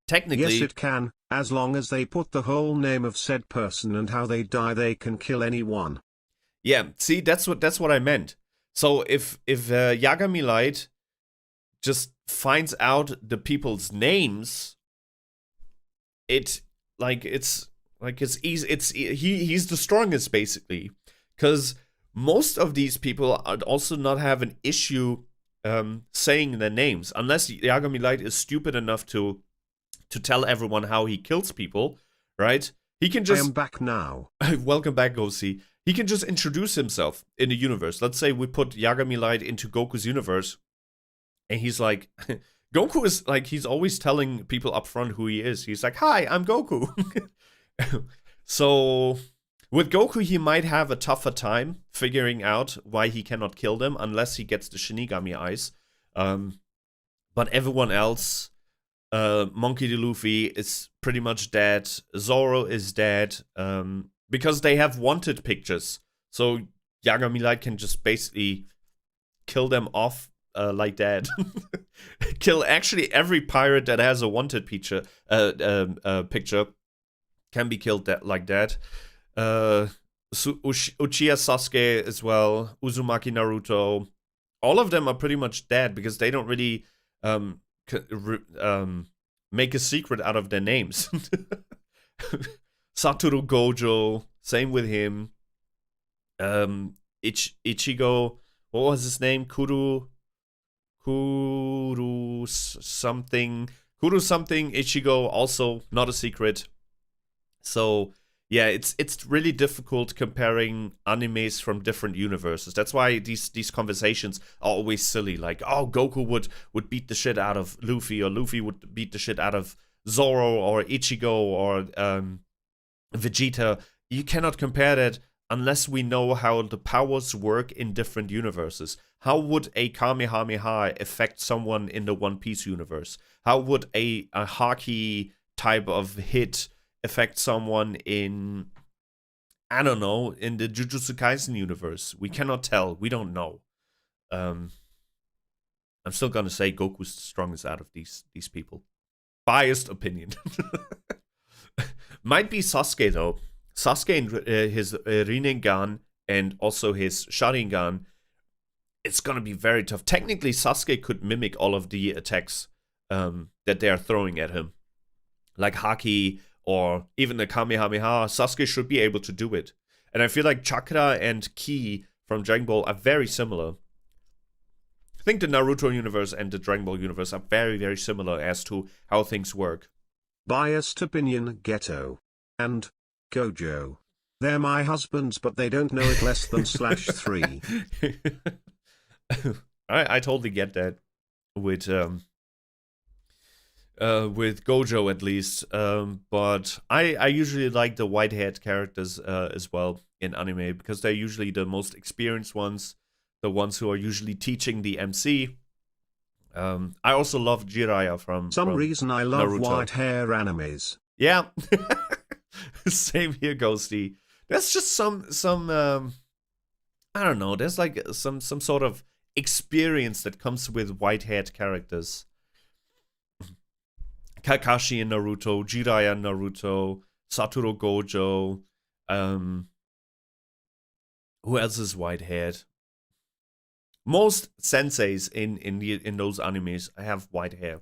technically... Yes, it can. As long as they put the whole name of said person and how they die, they can kill anyone. Yeah, see, that's what I meant. So if Yagami Light just finds out the people's names, he's the strongest basically, because most of these people are also not have an issue saying their names, unless Yagami Light is stupid enough to tell everyone how he kills people, right? He can just... I am back now. Welcome back, Gosi. he can just introduce himself in the universe. Let's say we put Yagami Light into Goku's universe, and he's like, Goku is like, he's always telling people up front who he is. He's like, hi, I'm Goku. So with Goku, he might have a tougher time figuring out why he cannot kill them unless he gets the Shinigami eyes. But everyone else, Monkey D. Luffy is pretty much dead. Zoro is dead. Because they have wanted pictures. So Yagami Light can just basically kill them off like that. Kill actually every pirate that has a wanted picture can be killed like that. Uchiha Sasuke as well. Uzumaki Naruto. All of them are pretty much dead because they don't really make a secret out of their names. Satoru Gojo, same with him. Ichigo, what was his name? Kuru something. Ichigo, also not a secret. So yeah, it's really difficult comparing animes from different universes. That's why these conversations are always silly. Like, oh, Goku would beat the shit out of Luffy, or Luffy would beat the shit out of Zoro or Ichigo or Vegeta. You cannot compare that unless we know how the powers work in different universes. How would a Kamehameha affect someone in the One Piece universe? How would a Haki type of hit affect someone in, I don't know, in the Jujutsu Kaisen universe? We cannot tell. We don't know. I'm still gonna say Goku's the strongest out of these people. Biased opinion. Might be Sasuke though. Sasuke and his Rinnegan and also his Sharingan, it's gonna be very tough. Technically, Sasuke could mimic all of the attacks that they are throwing at him, like Haki or even the Kamehameha. Sasuke should be able to do it. And I feel like Chakra and Ki from Dragon Ball are very similar. I think the Naruto universe and the Dragon Ball universe are very, very similar as to how things work. Biased opinion Ghetto. And Gojo. They're my husbands, but they don't know it less than /3. I totally get that with Gojo at least. But I usually like the white-haired characters as well in anime because they're usually the most experienced ones, the ones who are usually teaching the MC. I also love Jiraiya from reason I love Naruto. white hair animes. Yeah. Same here, Ghosty. There's just some I don't know, there's like some sort of experience that comes with white-haired characters. Kakashi in Naruto, Jiraiya in Naruto, Satoru Gojo. Who else is white-haired? Most senseis in those animes have white hair,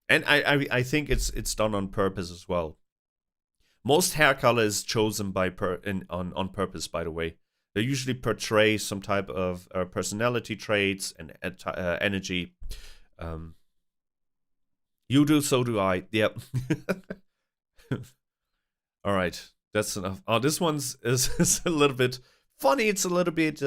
and I think it's done on purpose as well. Most hair color is chosen on purpose. By the way, they usually portray some type of personality traits and energy. You do, so do I. Yep. All right, that's enough. Oh, this one's is a little bit funny. It's a little bit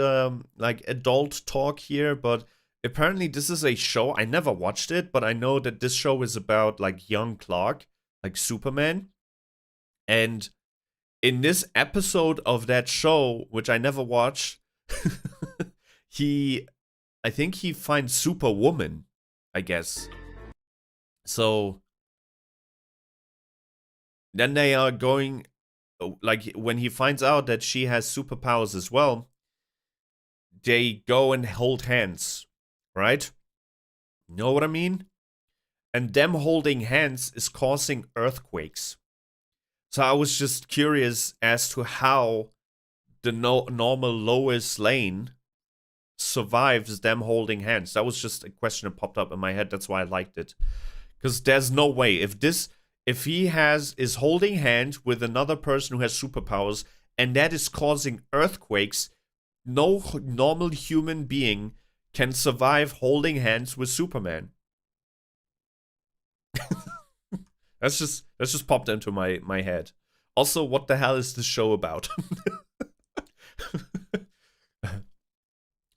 like adult talk here, but apparently this is a show. I never watched it, but I know that this show is about like young Clark, like Superman. And in this episode of that show, which I never watched, I think he finds Superwoman, I guess. So then they are going, like, when he finds out that she has superpowers as well, they go and hold hands, right? You know what I mean? And them holding hands is causing earthquakes. So I was just curious as to how the normal Lois Lane survives them holding hands. That was just a question that popped up in my head. That's why I liked it. Because there's no way. If he is holding hands with another person who has superpowers, and that is causing earthquakes, no normal human being can survive holding hands with Superman. That's just popped into my head. Also, what the hell is this show about?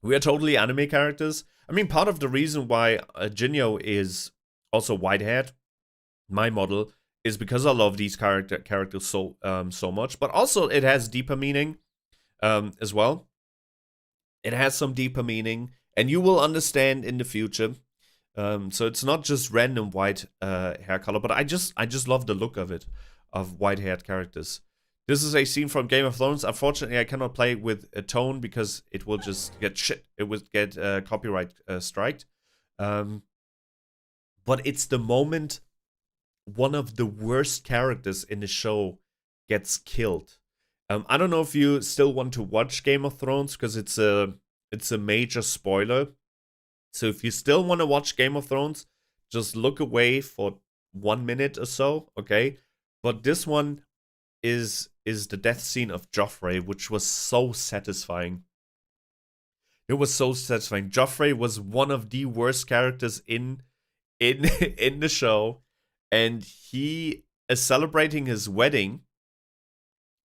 We are totally anime characters. I mean, part of the reason why Jinyo is also white-haired, my model, is because I love these characters so much. But also, it has deeper meaning as well. It has some deeper meaning, and you will understand in the future. So it's not just random white hair color, but I just love the look of it, of white-haired characters. This is a scene from Game of Thrones. Unfortunately, I cannot play with a tone because it will just get shit. It would get copyright striked. But it's the moment one of the worst characters in the show gets killed. I don't know if you still want to watch Game of Thrones because it's a major spoiler. So if you still want to watch Game of Thrones, just look away for 1 minute or so, okay? But this one is the death scene of Joffrey, which was so satisfying. It was so satisfying. Joffrey was one of the worst characters in the show, and he is celebrating his wedding,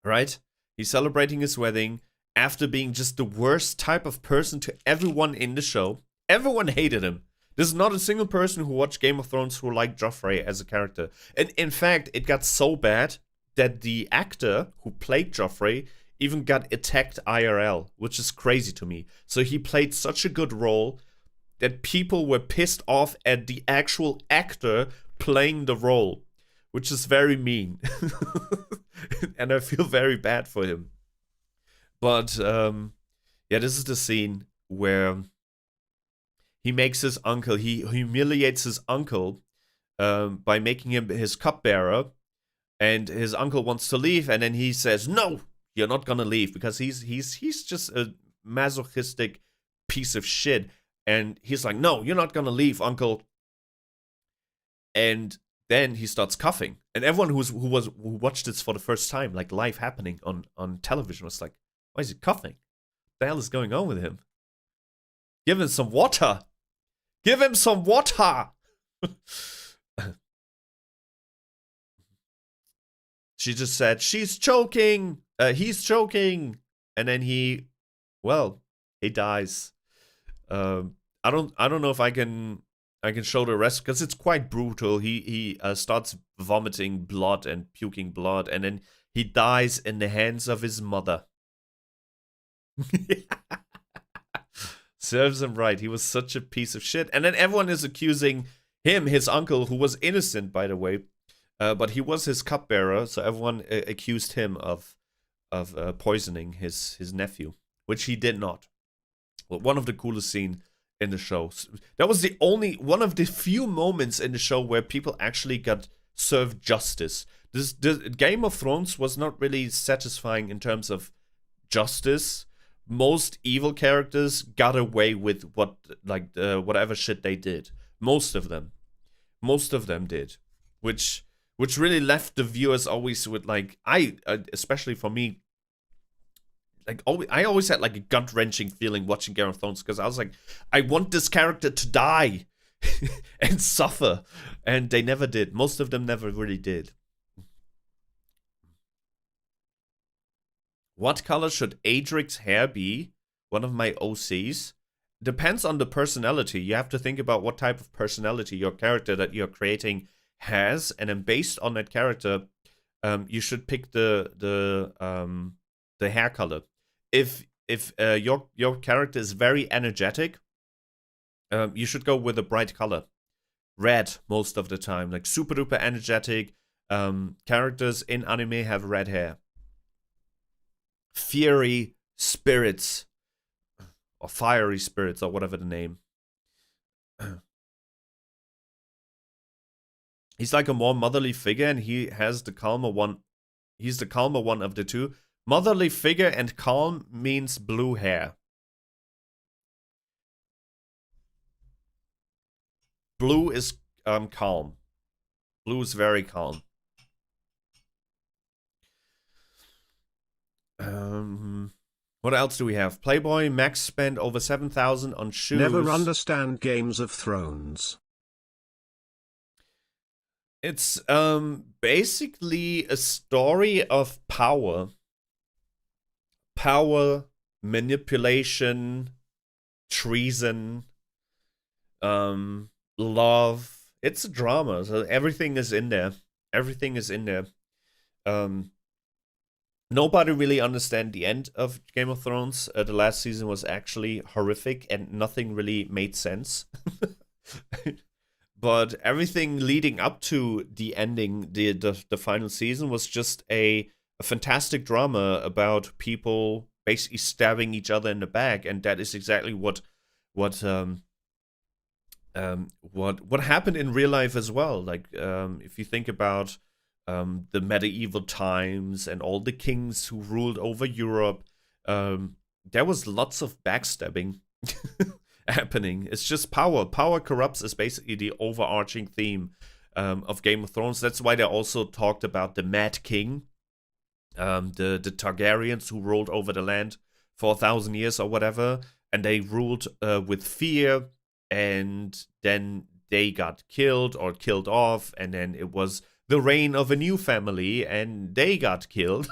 right? He's celebrating his wedding after being just the worst type of person to everyone in the show. Everyone hated him. There's not a single person who watched Game of Thrones who liked Joffrey as a character. And in fact, it got so bad that the actor who played Joffrey even got attacked IRL, which is crazy to me. So he played such a good role that people were pissed off at the actual actor playing the role, which is very mean. And I feel very bad for him. But yeah, this is the scene where he makes his uncle, he humiliates his uncle by making him his cupbearer. And his uncle wants to leave, and then he says, "No, you're not gonna leave," because he's just a masochistic piece of shit. And he's like, "No, you're not gonna leave, uncle." And then he starts coughing, and everyone who watched this for the first time, like live happening on television, was like, "Why is he coughing? What the hell is going on with him? Give him some water. Give him some water." She just said, "She's choking. He's choking," and then he dies. I don't know if I can show the rest because it's quite brutal. He starts vomiting blood and puking blood, and then he dies in the hands of his mother. Serves him right. He was such a piece of shit. And then everyone is accusing him, his uncle, who was innocent, by the way. But he was his cupbearer, so everyone accused him of poisoning his nephew, which he did not. Well, one of the coolest scenes in the show. That was the only one of the few moments in the show where people actually got served justice. This Game of Thrones was not really satisfying in terms of justice. Most evil characters got away with whatever shit they did. Most of them did, which really left the viewers always with especially for me, I always had like a gut-wrenching feeling watching Game of Thrones because I was like, I want this character to die and suffer, and they never did. Most of them never really did. What color should Adric's hair be? One of my OCs. Depends on the personality. You have to think about what type of personality your character that you're creating has, and then based on that character, you should pick the hair color. If your character is very energetic, you should go with a bright color, red most of the time. Like super duper energetic characters in anime have red hair. Fiery spirits or fiery spirits or whatever the name. He's like a more motherly figure, and he has the calmer one. He's the calmer one of the two. Motherly figure and calm means blue hair. Blue is calm. Blue is very calm. What else do we have? Playboy Max spent over 7,000 on shoes. Never understand Games of Thrones. It's basically a story of power, manipulation, treason, love. It's a drama, so everything is in there. Everything is in there. Nobody really understand the end of Game of Thrones. The last season was actually horrific and nothing really made sense. But everything leading up to the ending, the final season, was just a fantastic drama about people basically stabbing each other in the back, and that is exactly what happened in real life as well. Like, if you think about the medieval times and all the kings who ruled over Europe, there was lots of backstabbing happening. It's just power. Power corrupts is basically the overarching theme of Game of Thrones. That's why they also talked about the Mad King, the Targaryens who ruled over the land for 1,000 years or whatever, and they ruled with fear, and then they got killed or killed off, and then it was the reign of a new family, and they got killed.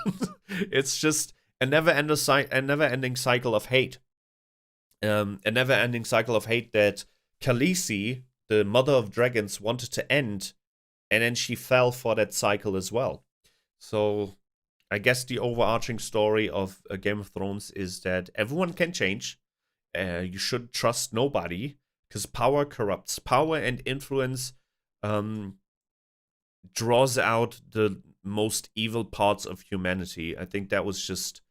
It's just a never-ending cycle of hate. A never-ending cycle of hate that Khaleesi, the mother of dragons, wanted to end, and then she fell for that cycle as well. So I guess the overarching story of Game of Thrones is that everyone can change. You should trust nobody, because power corrupts. Power and influence draws out the most evil parts of humanity. I think that was just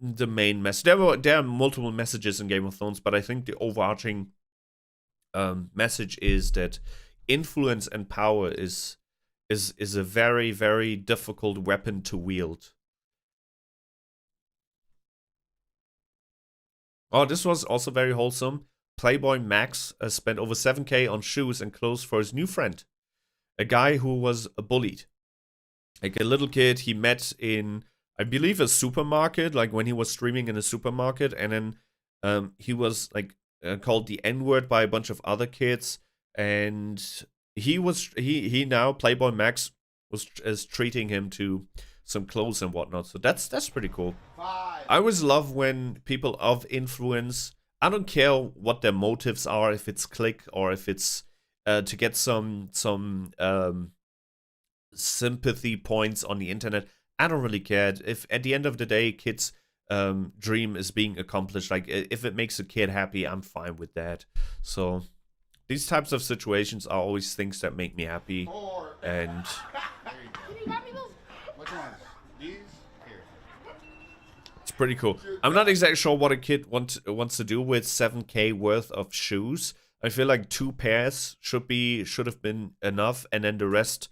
the main message. There are multiple messages in Game of Thrones, but I think the overarching message is that influence and power is a very, very difficult weapon to wield. Oh, this was also very wholesome. Playboy Max spent over 7K on shoes and clothes for his new friend, a guy who was bullied. Like a little kid he met in, I believe, a supermarket, like when he was streaming in a supermarket, and then he was like called the N-word by a bunch of other kids, and he now, Playboy Max, is treating him to some clothes and whatnot. So that's pretty cool. I always love when people of influence, I don't care what their motives are, if it's click or if it's to get some sympathy points on the internet. I don't really care. If at the end of the day, kids' dream is being accomplished, like if it makes a kid happy, I'm fine with that. So these types of situations are always things that make me happy, and it's pretty cool. I'm not exactly sure what a kid wants to do with 7K worth of shoes. I feel like 2 pairs should have been enough, and then the rest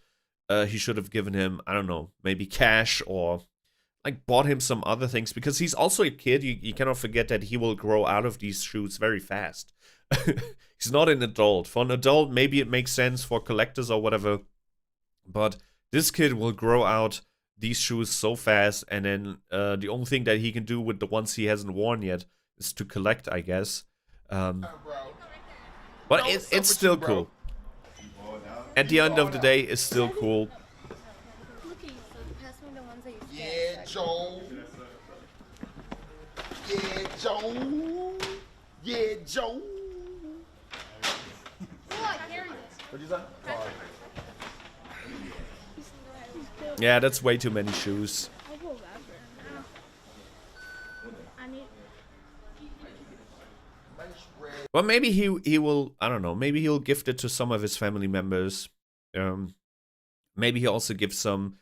he should have given him, I don't know, maybe cash, or like bought him some other things, because he's also a kid. You cannot forget that he will grow out of these shoes very fast. He's not an adult. For an adult, maybe it makes sense, for collectors or whatever, but this kid will grow out these shoes so fast, and then the only thing that he can do with the ones he hasn't worn yet is to collect, I guess. But it's still cool. At the end of the day, it's still cool. Yeah, Joe. Yeah, Joe. Yeah, Joe. What'd you say? Yeah, that's way too many shoes. Well, maybe he will, I don't know, maybe he'll gift it to some of his family members. Maybe he also gives some,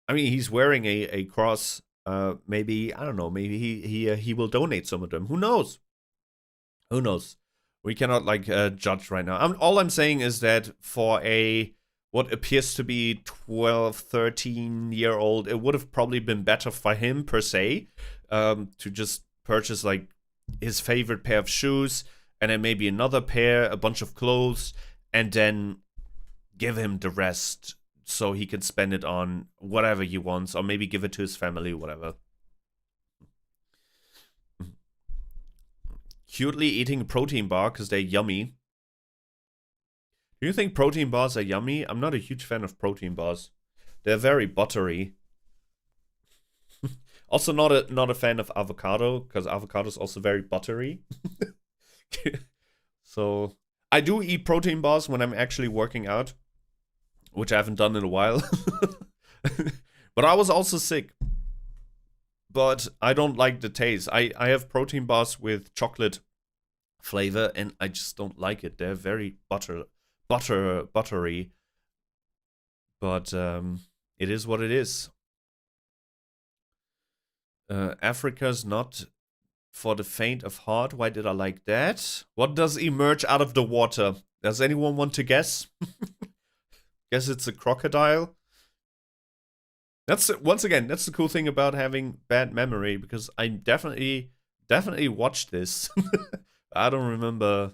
I mean, he's wearing a cross. Maybe, I don't know, maybe he will donate some of them. Who knows? Who knows? We cannot, like, judge right now. All I'm saying is that for what appears to be 12, 13-year-old, it would have probably been better for him, per se, to just purchase, like, his favorite pair of shoes, and then maybe another pair, a bunch of clothes, and then give him the rest so he can spend it on whatever he wants, or maybe give it to his family, whatever. Cutely eating a protein bar because they're yummy. Do you think protein bars are yummy? I'm not a huge fan of protein bars. They're very buttery. Also not a fan of avocado, because avocado is also very buttery. So I do eat protein bars when I'm actually working out, which I haven't done in a while. But I was also sick. But I don't like the taste. I have protein bars with chocolate flavor, and I just don't like it. They're very buttery. But it is what it is. Africa's not for the faint of heart. Why did I like that? What does emerge out of the water? Does anyone want to guess? Guess it's a crocodile. That's once again, that's the cool thing about having bad memory, because I definitely watched this. I don't remember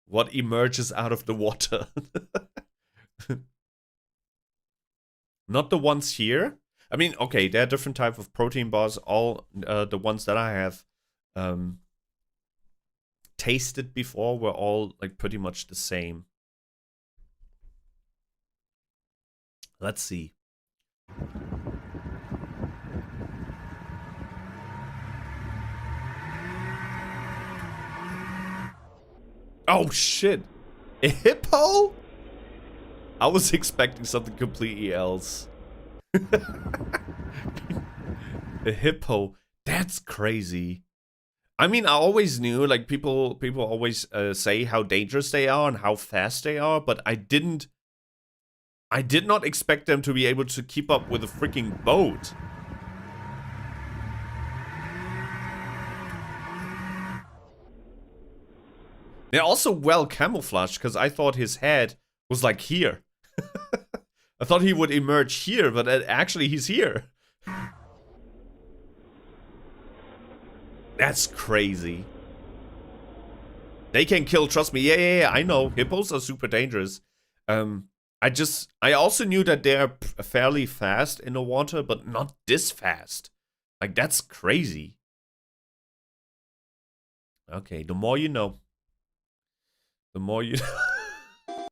what emerges out of the water. Not the ones here. I mean, okay, there are different type of protein bars. All the ones that I have tasted before were all like pretty much the same. Let's see. Oh shit! A hippo? I was expecting something completely else. A hippo. That's crazy. I mean, I always knew, like, people always say how dangerous they are and how fast they are, but I did not expect them to be able to keep up with a freaking boat. They're also well camouflaged, because I thought his head was like here. I thought he would emerge here, but actually he's here. That's crazy. They can kill, trust me. Yeah, I know. Hippos are super dangerous. I also knew that they're fairly fast in the water, but not this fast. Like, that's crazy. Okay, the more you know. The more you know.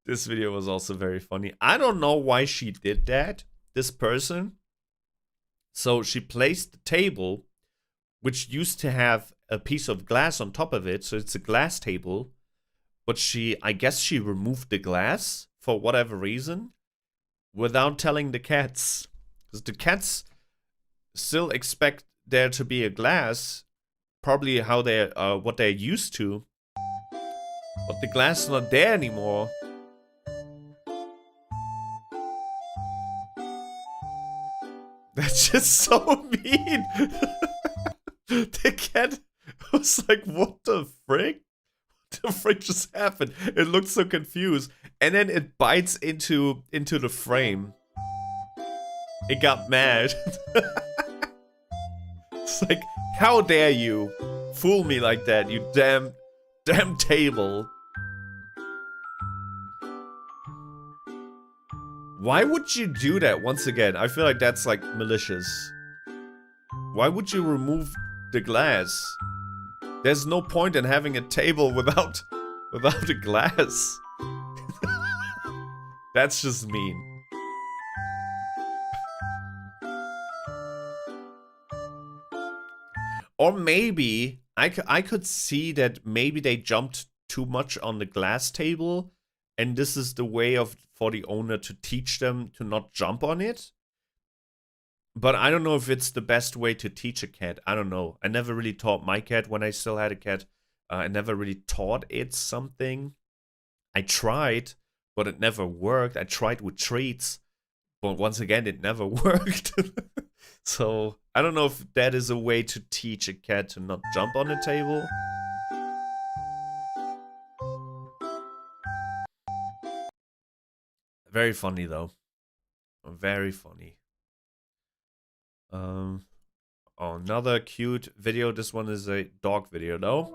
This video was also very funny. I don't know why she did that, this person. So she placed the table, which used to have a piece of glass on top of it. So it's a glass table. But I guess she removed the glass for whatever reason without telling the cats. Because the cats still expect there to be a glass. Probably how what they're used to. But the glass is not there anymore. That's just so mean. The cat was like, what the frick? What the frick just happened? It looked so confused. And then it bites into the frame. It got mad. It's like, how dare you fool me like that, you damn table. Why would you do that once again? I feel like that's like malicious. Why would you remove the glass? There's no point in having a table without a glass. That's just mean. Or maybe I could see that maybe they jumped too much on the glass table, and this is the way for the owner to teach them to not jump on it. But I don't know if it's the best way to teach a cat. I don't know. I never really taught my cat when I still had a cat. I never really taught it something. I tried, but it never worked. I tried with treats, but once again, it never worked. So I don't know if that is a way to teach a cat to not jump on a table. Very funny though. Very funny. Oh, another cute video. This one is a dog video though.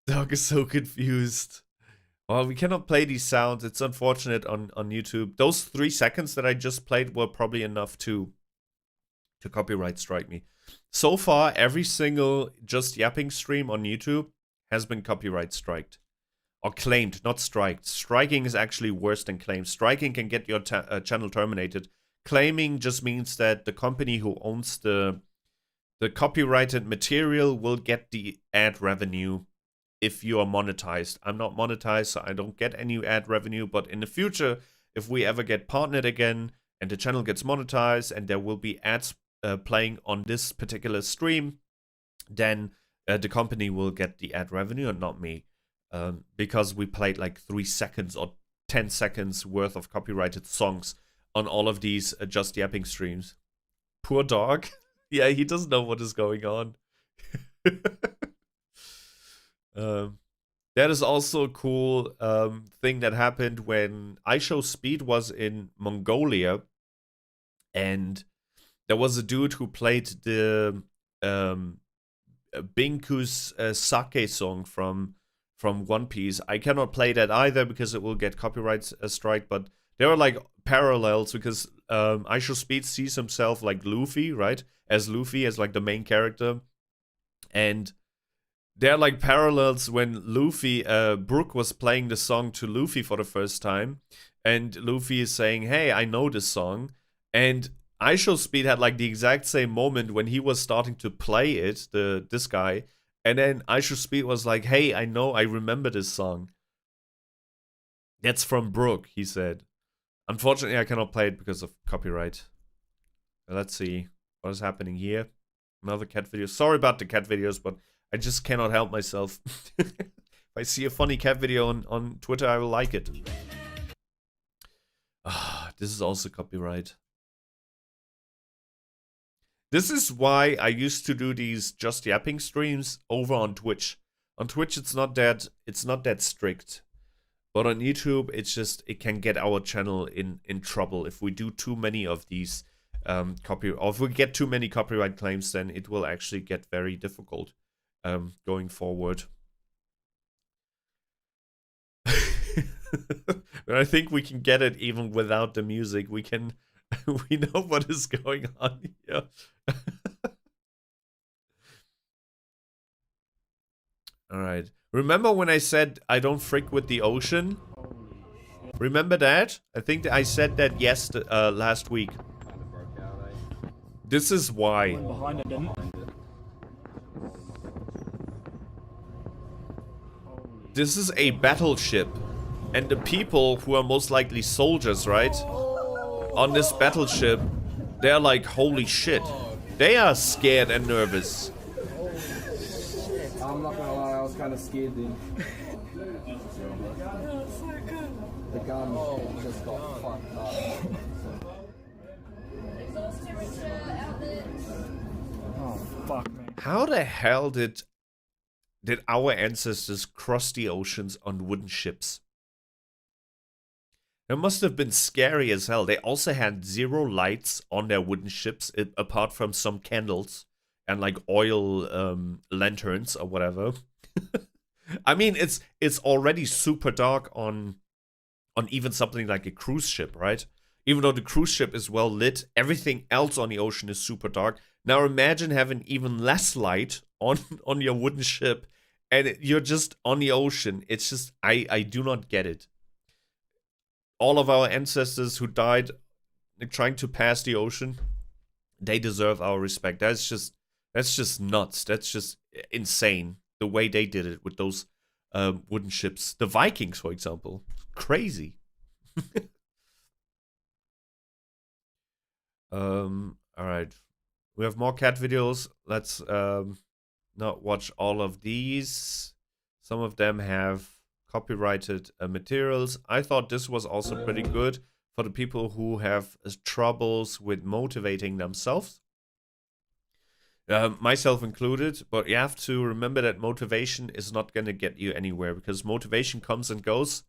Dog is so confused. Well, we cannot play these sounds. It's unfortunate on YouTube. Those 3 seconds that I just played were probably enough to copyright strike me. So far, every single Just Yapping stream on YouTube has been copyright striked. or claimed, not striked. Striking is actually worse than claimed. Striking can get your channel terminated. Claiming just means that the company who owns the copyrighted material will get the ad revenue if you are monetized. I'm not monetized, so I don't get any ad revenue, but in the future, if we ever get partnered again and the channel gets monetized and there will be ads playing on this particular stream, then the company will get the ad revenue and not me. Because we played like 3 seconds or 10 seconds worth of copyrighted songs on all of these Just Yapping streams. Poor dog. Yeah, he doesn't know what is going on. That is also a cool thing that happened when iShowSpeed was in Mongolia, and there was a dude who played the Binku's Sake song from One Piece. I cannot play that either because it will get copyright strike, but there are like parallels because iShowSpeed sees himself like Luffy, right? As Luffy, as like the main character. And there are like parallels when Luffy, Brook was playing the song to Luffy for the first time. And Luffy is saying, hey, I know this song. And iShowSpeed had like the exact same moment when he was starting to play it, this guy. And then iShowSpeed was like, hey, I remember this song. That's from Brook, he said. Unfortunately, I cannot play it because of copyright. Let's see what is happening here. Another cat video. Sorry about the cat videos, but I just cannot help myself. If I see a funny cat video on Twitter, I will like it. This is also copyright. This is why I used to do these Just Yapping streams over on Twitch. On Twitch, it's not that strict. But on YouTube, it can get our channel in trouble. If we do too many of these or if we get too many copyright claims, then it will actually get very difficult going forward. But I think we can get it even without the music. We know what is going on here. All right. Remember when I said I don't frick with the ocean? Remember that? I think that I said that last week. This is why. This is a battleship. And the people who are most likely soldiers, right? On this battleship, they're like, holy shit. They are scared and nervous. I'm not gonna lie, I was kind of scared then. The gun just got fucked up. Oh, fuck, man. How the hell did our ancestors cross the oceans on wooden ships? It must have been scary as hell. They also had 0 lights on their wooden ships, apart from some candles and like oil lanterns or whatever. I mean, it's already super dark on even something like a cruise ship, right? Even though the cruise ship is well lit, everything else on the ocean is super dark. Now imagine having even less light on your wooden ship, and you're just on the ocean. It's just I do not get it. All of our ancestors who died trying to pass the ocean, they deserve our respect. That's just nuts. That's just insane. The way they did it with those wooden ships. The Vikings, for example. Crazy. Alright. We have more cat videos. Let's not watch all of these. Some of them have copyrighted materials. I thought this was also pretty good for the people who have troubles with motivating themselves. Myself included, but you have to remember that motivation is not going to get you anywhere, because motivation comes and goes.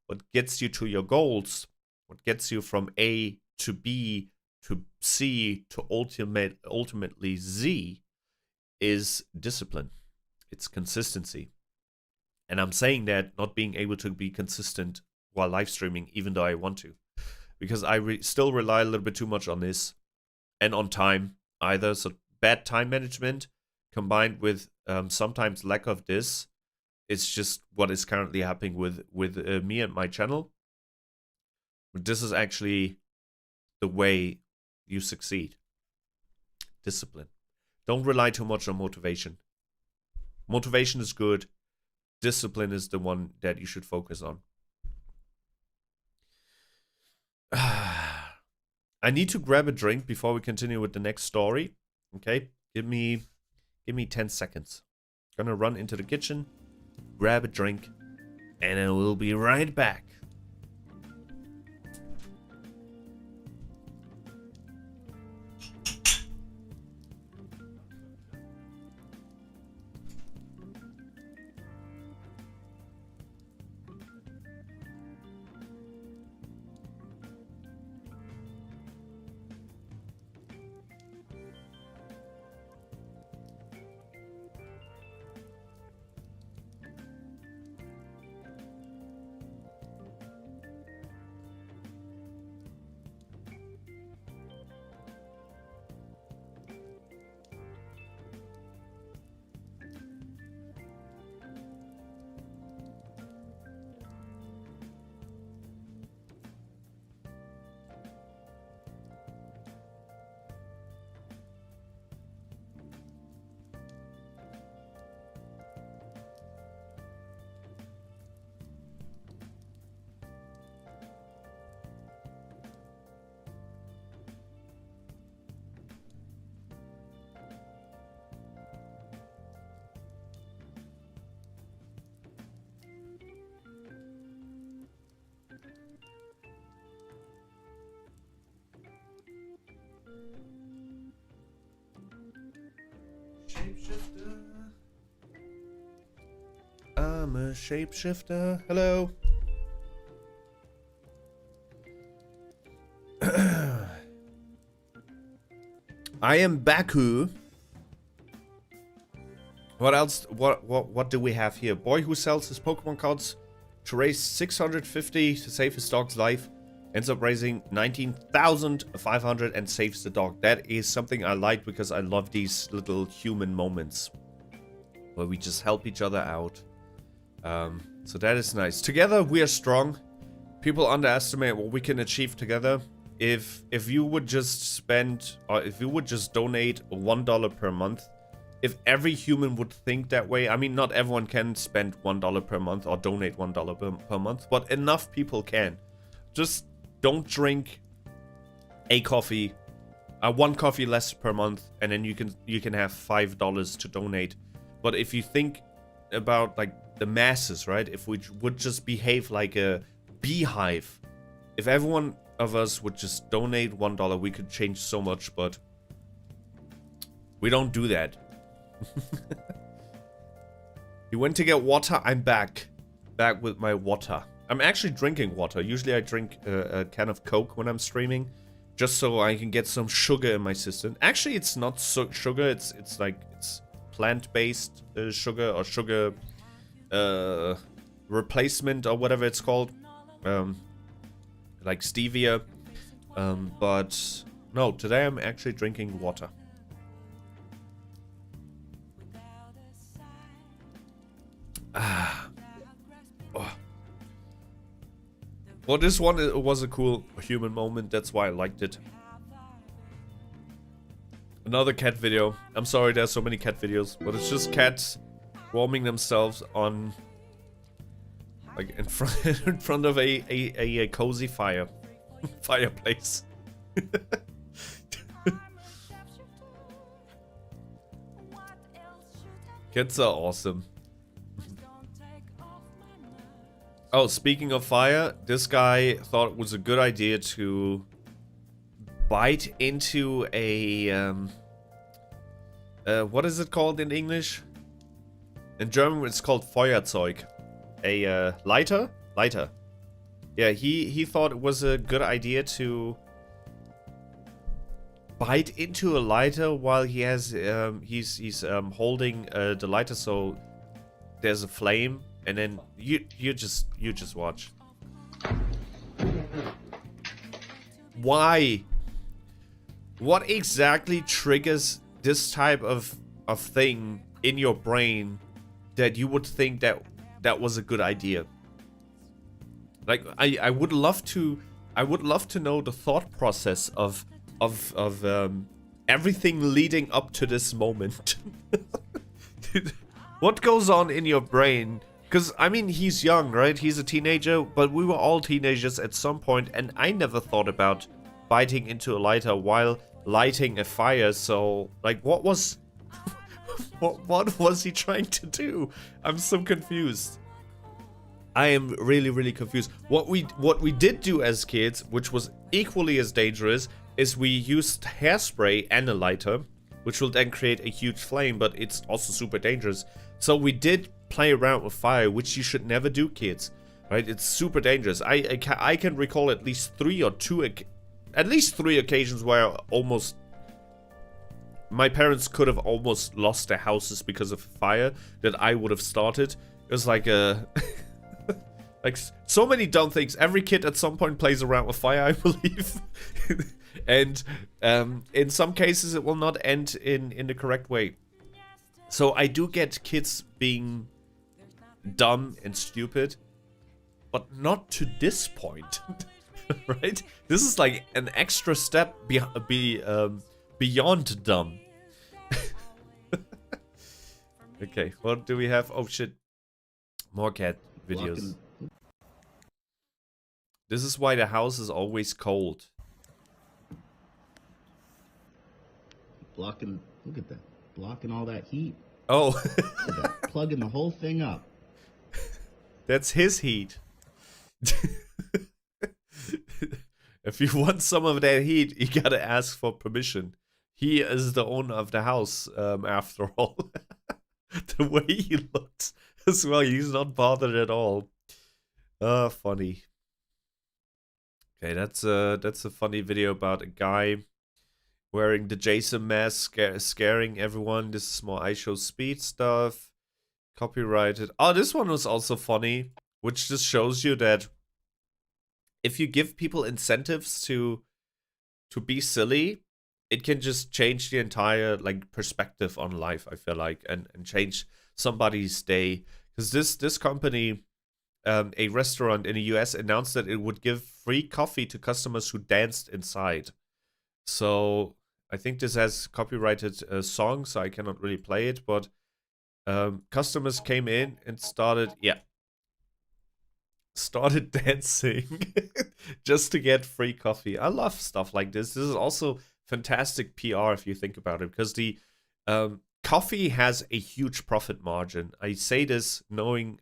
What gets you to your goals, what gets you from A to B to C to ultimately Z, is discipline. It's consistency. And I'm saying that not being able to be consistent while live streaming, even though I want to, because I still rely a little bit too much on this and on time either. So bad time management combined with sometimes lack of this It's just what is currently happening with me and my channel. But this is actually the way you succeed. Discipline. Don't rely too much on motivation. Motivation is good. Discipline is the one that you should focus on. I need to grab a drink before we continue with the next story. Okay, give me 10 seconds. Gonna run into the kitchen, grab a drink, and I will be right back. Shapeshifter. I'm a shapeshifter. Hello. I am Baku. What else? What do we have here? Boy who sells his Pokemon cards to raise 650 to save his dog's life ends up raising 19,500 and saves the dog. That is something I like because I love these little human moments where we just help each other out. So that is nice. Together we are strong. People underestimate what we can achieve together. If you would just spend, or if you would just donate $1 per month, if every human would think that way, I mean, not everyone can spend $1 per month or donate $1 per month, but enough people can. Just don't drink a coffee, one coffee less per month, and then you can have $5 to donate. But if you think about like the masses, right? If we would just behave like a beehive, if everyone of us would just donate $1, we could change so much, but we don't do that. You went to get water? I'm back with my water. I'm actually drinking water. Usually I drink a can of Coke when I'm streaming, just so I can get some sugar in my system. Actually, it's not sugar. It's plant-based sugar, or sugar replacement, or whatever it's called, like stevia. But no, today I'm actually drinking water. Oh. Well, this one was a cool human moment. That's why I liked it. Another cat video. I'm sorry there's so many cat videos, but it's just cats warming themselves on, like, in front of a cozy fireplace. Cats are awesome. Oh, speaking of fire, this guy thought it was a good idea to bite into a what is it called in English? In German it's called Feuerzeug. A lighter? Lighter. Yeah, he thought it was a good idea to bite into a lighter while he has he's holding the lighter, so there's a flame. And then you just watch. Why? What exactly triggers this type of thing in your brain that you would think that that was a good idea. Like I would love to know the thought process of everything leading up to this moment. Dude, what goes on in your brain? Because, I mean, he's young, right? He's a teenager, but we were all teenagers at some point, and I never thought about biting into a lighter while lighting a fire. So, like, what was he trying to do? I'm so confused. I am really, really confused. What we did do as kids, which was equally as dangerous, is we used hairspray and a lighter, which will then create a huge flame, but it's also super dangerous. So we did play around with fire, which you should never do, kids. Right? It's super dangerous. I can recall at least three occasions where my parents could have almost lost their houses because of fire that I would have started. It was like a like so many dumb things. Every kid at some point plays around with fire, I believe. And in some cases it will not end in the correct way. So I do get kids being dumb and stupid, but not to this point. Right? This is like an extra step beyond dumb. Okay, what do we have? Oh shit. More cat videos. This is why the house is always cold. Blocking, look at that. Blocking all that heat. Oh. Look at that. Plugging the whole thing up. That's his heat. If you want some of that heat, you gotta ask for permission. He is the owner of the house, after all. The way he looks as well, he's not bothered at all. Funny. Okay, that's a funny video about a guy wearing the Jason mask, scaring everyone. This is more I Show Speed stuff. Copyrighted. Oh, this one was also funny, which just shows you that if you give people incentives to be silly, it can just change the entire like perspective on life, I feel like, and change somebody's day. Because this company, a restaurant in the US, announced that it would give free coffee to customers who danced inside. So I think this has copyrighted song, so I cannot really play it. But customers came in and started dancing just to get free coffee. I love stuff like this. This is also fantastic PR if you think about it, because the coffee has a huge profit margin. I say this knowing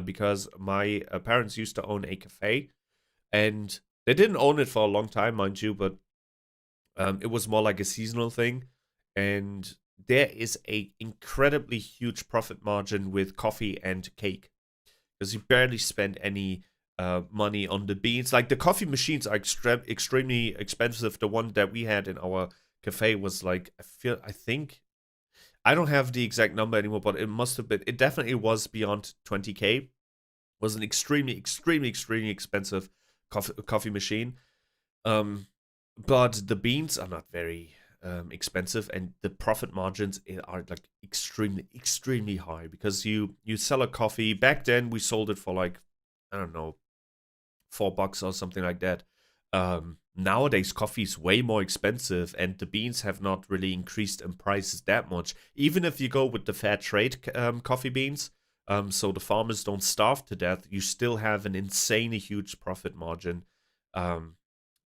because my parents used to own a cafe, and they didn't own it for a long time, mind you, but it was more like a seasonal thing. And there is a incredibly huge profit margin with coffee and cake, because you barely spend any money on the beans. Like, the coffee machines are extremely expensive. The one that we had in our cafe was like, I think, I don't have the exact number anymore, but it must have been, it definitely was beyond 20k. It was an extremely expensive coffee machine. But the beans are not very expensive, and the profit margins are like extremely high, because you sell a coffee. Back then we sold it for like, I don't know, $4 or something like that. Nowadays coffee is way more expensive, and the beans have not really increased in prices that much, even if you go with the fair trade coffee beans, so the farmers don't starve to death. You still have an insanely huge profit margin.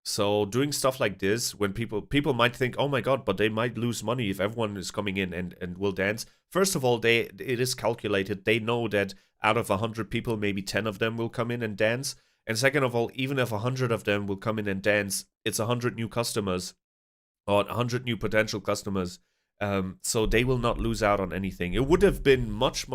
So doing stuff like this, when people might think, oh my god, but they might lose money if everyone is coming in and will dance. First of all, it is calculated. They know that out of 100 people, maybe 10 of them will come in and dance. And second of all, even if 100 of them will come in and dance, it's 100 new customers, or 100 new potential customers. So they will not lose out on anything. It would have been much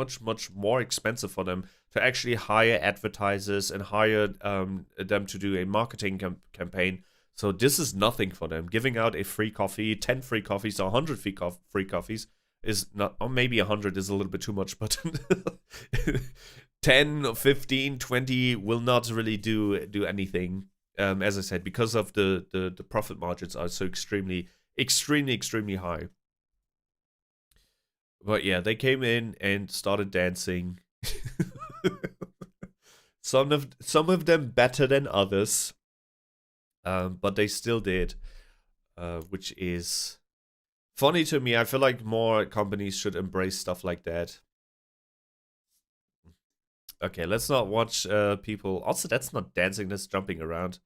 more expensive for them to actually hire advertisers and hire them to do a marketing campaign. So this is nothing for them. Giving out a free coffee, 10 free coffees, or 100 free coffees is not, or maybe 100 is a little bit too much, but 10, 15, 20 will not really do anything. As I said, because of the profit margins are so extremely high. But yeah, they came in and started dancing. Some of them better than others, but they still did, which is funny to me. I feel like more companies should embrace stuff like that. Okay, let's not watch people. Also, that's not dancing, that's jumping around.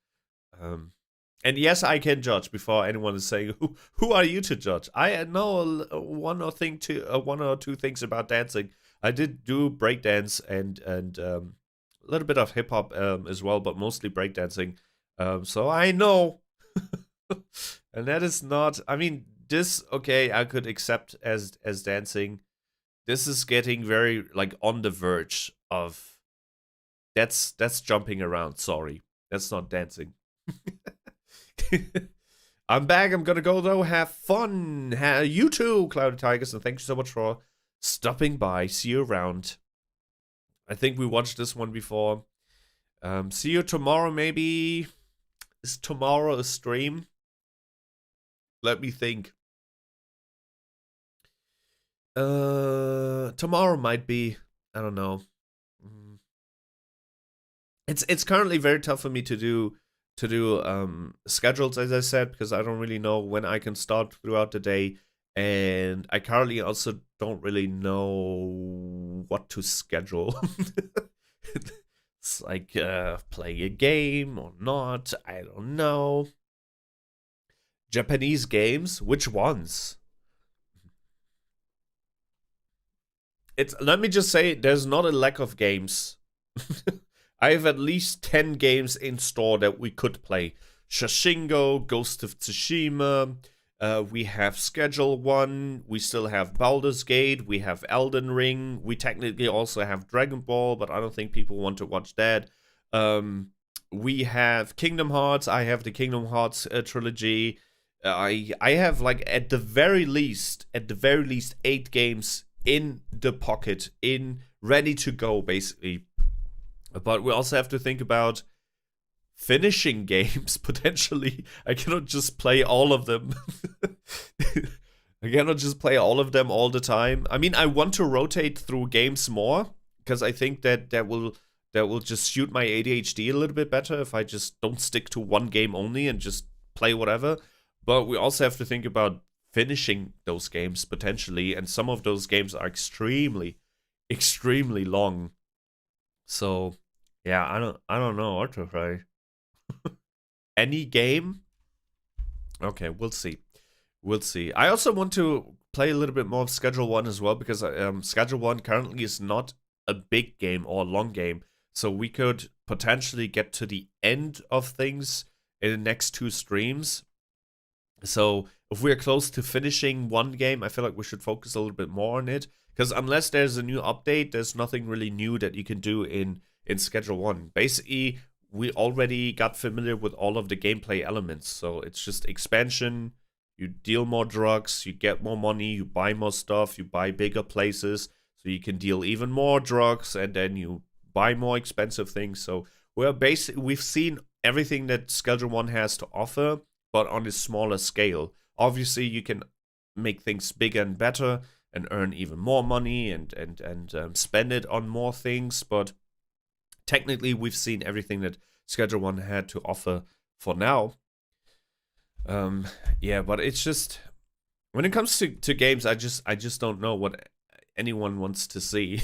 And yes, I can judge before anyone is saying, who are you to judge? I know one or two things about dancing. I did do breakdance and a little bit of hip hop as well, but mostly breakdancing. So I know. And that is not, I mean, this, okay, I could accept as dancing. This is getting very, like, on the verge of, that's jumping around, sorry. That's not dancing. I'm back, I'm gonna go though, have fun. You too, Cloudy Tigers, and thank you so much for stopping by. See you around. I think we watched this one before. See you tomorrow, maybe. Is tomorrow a stream? Let me think. Tomorrow might be. I don't know. It's currently very tough for me to do schedules, as I said, because I don't really know when I can start throughout the day, and I currently also don't really know what to schedule. It's like playing a game or not. I don't know. Japanese games? Which ones? Let me just say, there's not a lack of games. I have at least 10 games in store that we could play. Shashingo, Ghost of Tsushima, we have Schedule 1, we still have Baldur's Gate, we have Elden Ring, we technically also have Dragon Ball, but I don't think people want to watch that. We have Kingdom Hearts, I have the Kingdom Hearts trilogy. I have, like, at the very least 8 games in the pocket, ready to go, basically. But we also have to think about finishing games, potentially. I cannot just play all of them. I cannot just play all of them all the time. I mean, I want to rotate through games more, because I think that will just suit my ADHD a little bit better if I just don't stick to one game only and just play whatever. But we also have to think about finishing those games, potentially, and some of those games are extremely, extremely long. So yeah, I don't know what to say. Any game? Okay, we'll see. We'll see. I also want to play a little bit more of Schedule 1 as well, because Schedule 1 currently is not a big game or a long game. So we could potentially get to the end of things in the next 2 streams. So if we're close to finishing one game, I feel like we should focus a little bit more on it. Because unless there's a new update, there's nothing really new that you can do in Schedule 1. Basically, we already got familiar with all of the gameplay elements. So it's just expansion, you deal more drugs, you get more money, you buy more stuff, you buy bigger places, so you can deal even more drugs, and then you buy more expensive things. So we've seen everything that Schedule 1 has to offer, but on a smaller scale. Obviously, you can make things bigger and better and earn even more money and spend it on more things, but technically we've seen everything that Schedule 1 had to offer for now. Yeah, but it's just, when it comes to games, I just don't know what anyone wants to see.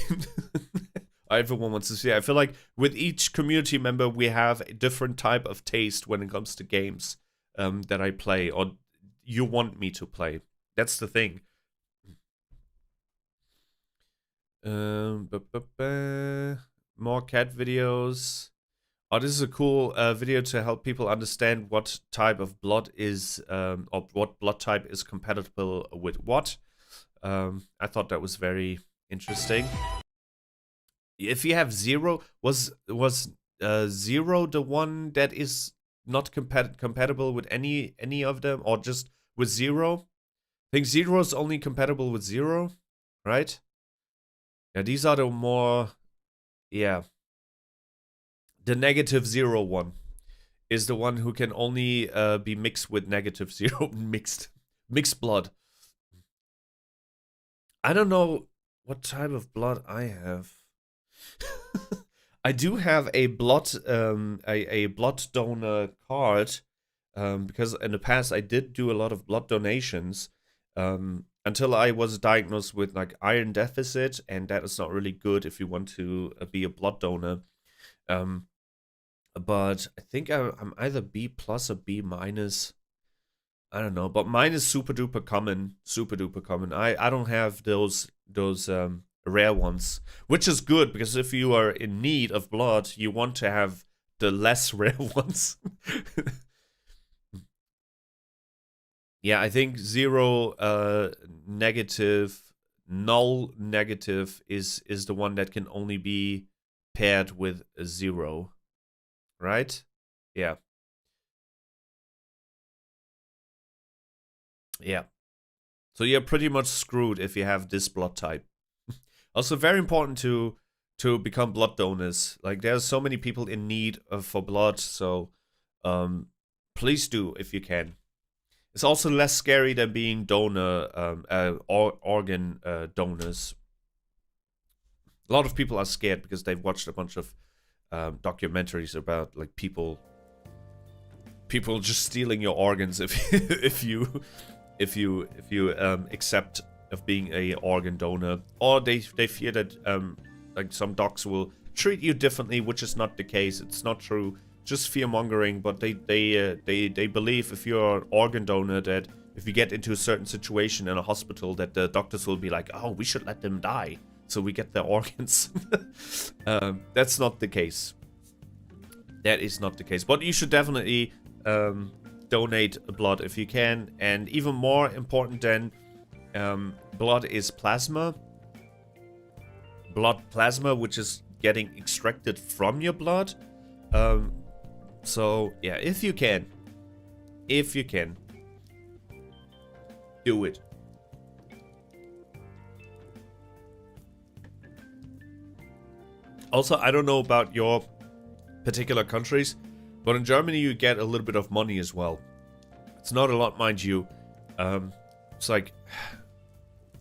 Everyone wants to see. I feel like with each community member, we have a different type of taste when it comes to games that I play, or you want me to play. That's the thing. More cat videos. Oh, this is a cool video to help people understand what type of blood is, or what blood type is compatible with what. I thought that was very interesting. If you have 0, was 0 the one that is not compatible with any of them, or just with 0? I think 0 is only compatible with 0, right? Yeah, these are the more, yeah. The -0 one is the one who can only be mixed with -0, mixed blood. I don't know what type of blood I have. I do have a blood donor card, because in the past I did do a lot of blood donations, until I was diagnosed with like iron deficit, and that is not really good if you want to be a blood donor. But I think I'm either B plus or B minus. I don't know, but mine is super duper common. Super duper common. I don't have those rare ones, which is good because if you are in need of blood, you want to have the less rare ones. Yeah, I think 0 negative, null negative is the one that can only be paired with a 0, right? Yeah. Yeah. So you're pretty much screwed if you have this blood type. Also very important to become blood donors. Like there's so many people in need for blood, so please do if you can. It's also less scary than being donor organ donors. A lot of people are scared because they've watched a bunch of documentaries about like people just stealing your organs if you accept of being a organ donor, or they fear that like some docs will treat you differently, which is not the case. It's not true. Just fear mongering, but they believe if you're an organ donor that if you get into a certain situation in a hospital that the doctors will be like, oh, we should let them die so we get their organs. That's not the case. That is not the case. But you should definitely donate blood if you can. And even more important than blood is plasma. Blood plasma, which is getting extracted from your blood. So yeah, if you can, do it. Also, I don't know about your particular countries, but in Germany you get a little bit of money as well. It's not a lot, mind you. It's like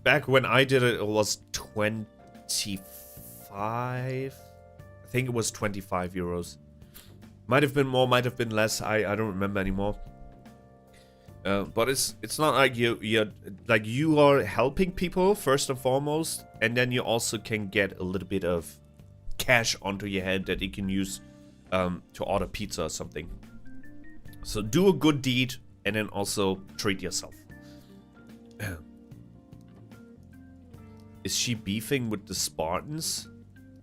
back when I did it, it was 25. I think it was 25 euros. Might have been more, might have been less. I don't remember anymore. But it's not like you are helping people first and foremost, and then you also can get a little bit of cash onto your head that you can use to order pizza or something. So do a good deed and then also treat yourself. Is she beefing with the Spartans?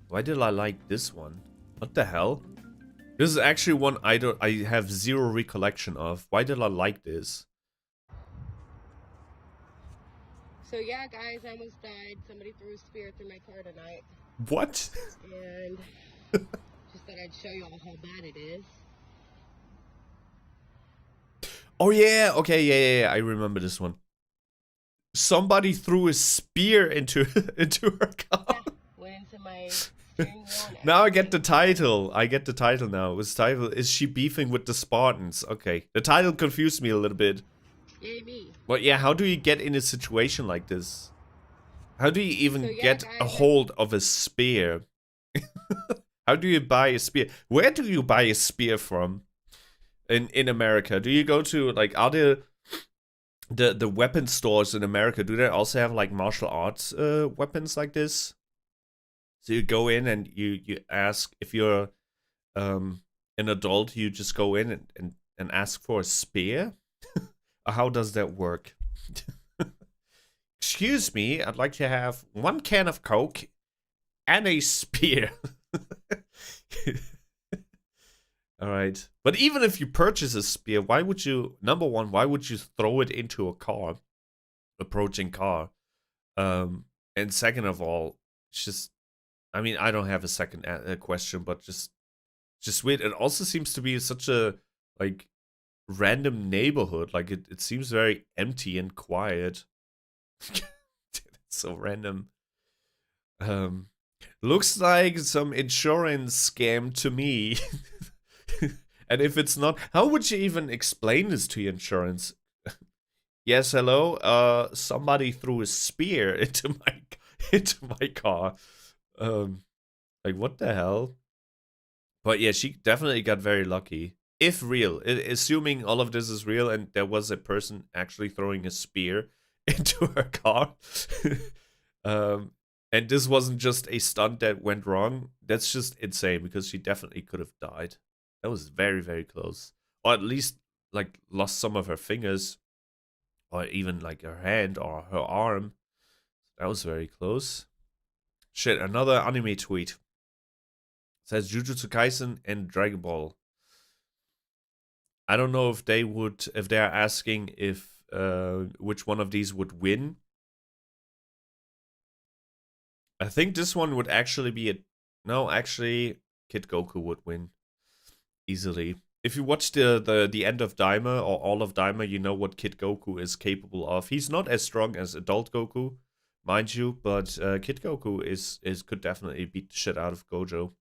Why did I like this one? What the hell? This is actually one I have zero recollection of. Why did I like this? So yeah, guys, I almost died. Somebody threw a spear through my car tonight. What? And just thought I'd show you all how bad it is. Oh yeah, okay, yeah, I remember this one. Somebody threw a spear into her car. Yeah, went into my steering wheel. Now I get the title. I get the title now. It was title, Is She Beefing with the Spartans? Okay. The title confused me a little bit. Yay me. But yeah, how do you get in a situation like this? How do you even get guys, a hold of a spear? How do you buy a spear? Where do you buy a spear from? In America? Do you go to like, are there the weapon stores in America, do they also have like martial arts weapons like this? So you go in and you ask if you're an adult, you just go in and ask for a spear? How does that work? Excuse me, I'd like to have 1 can of Coke and a spear. Alright. But even if you purchase a spear, why would you, number one, why would you throw it into a car? Approaching car. And second of all, it's just, I mean, I don't have a second question, but just weird. It also seems to be such a, like, random neighborhood. Like, it seems very empty and quiet. It's so random. Looks like some insurance scam to me. And if it's not, how would you even explain this to your insurance? Yes, hello. Somebody threw a spear into my car. Like, what the hell? But yeah, she definitely got very lucky. If real, assuming all of this is real and there was a person actually throwing a spear into her car. And this wasn't just a stunt that went wrong. That's just insane because she definitely could have died. That was very, very close. Or at least like lost some of her fingers. Or even like her hand or her arm. That was very close. Shit, another anime tweet. It says Jujutsu Kaisen and Dragon Ball. I don't know if they're asking if which one of these would win. I think this one would actually be no, actually Kid Goku would win easily. If you watch the end of Daima or all of Daima, you know what Kid Goku is capable of. He's not as strong as adult Goku, mind you, but Kid Goku could definitely beat the shit out of Gojo.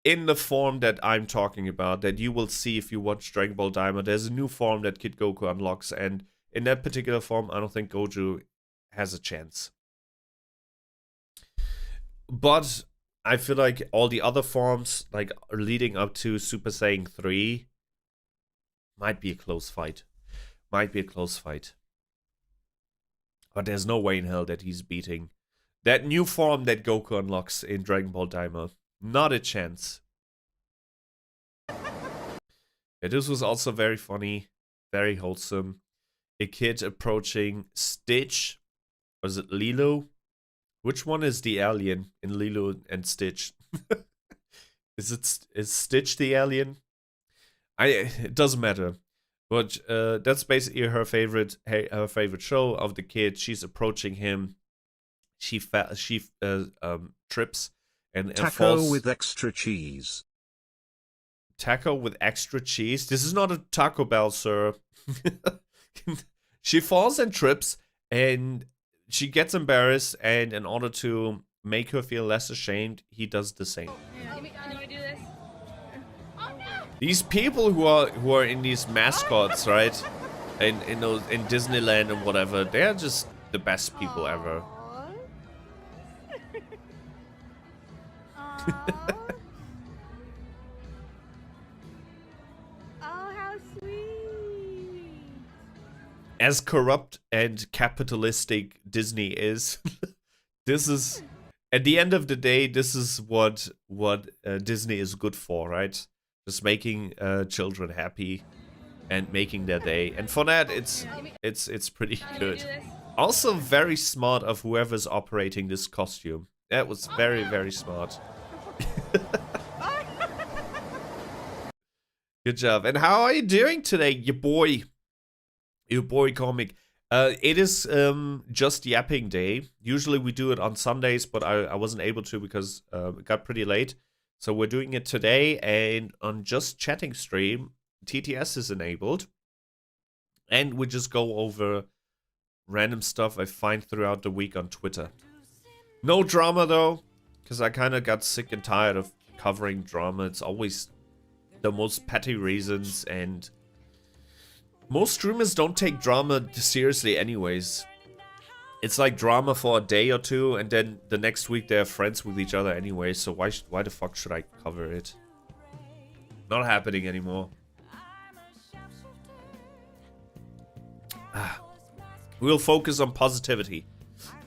In the form that I'm talking about, that you will see if you watch Dragon Ball Daima, there's a new form that Kid Goku unlocks, and in that particular form, I don't think Gojo has a chance. But I feel like all the other forms, like leading up to Super Saiyan 3, might be a close fight. Might be a close fight. But there's no way in hell that he's beating that new form that Goku unlocks in Dragon Ball Daima. Not a chance. Yeah, this was also very funny, very wholesome. A kid approaching Stitch. Was it Lilo? Which one is the alien in Lilo and Stitch? Is Stitch the alien? It doesn't matter. But that's basically her favorite show of the kid. She's approaching him. She trips and Taco falls. with extra cheese. Taco with extra cheese? This is not a Taco Bell, sir. She falls and trips, and she gets embarrassed, and in order to make her feel less ashamed, he does the same. These people who are in these mascots, right? In Disneyland and whatever, they're just the best people ever. As corrupt and capitalistic Disney is, this is, at the end of the day, this is what Disney is good for, right? Just making children happy and making their day, and for that, it's pretty good. Also, very smart of whoever's operating this costume. That was very, very smart. Good job. And how are you doing today, your boy comic? It is Just Yapping Day. Usually we do it on Sundays, but I wasn't able to because it got pretty late. So we're doing it today, and on Just Chatting stream, TTS is enabled. And we just go over random stuff I find throughout the week on Twitter. No drama though, because I kind of got sick and tired of covering drama. It's always the most petty reasons, and most streamers don't take drama seriously anyways. It's like drama for a day or two, and then the next week they're friends with each other anyway, so why the fuck should I cover it? Not happening anymore. We'll focus on positivity,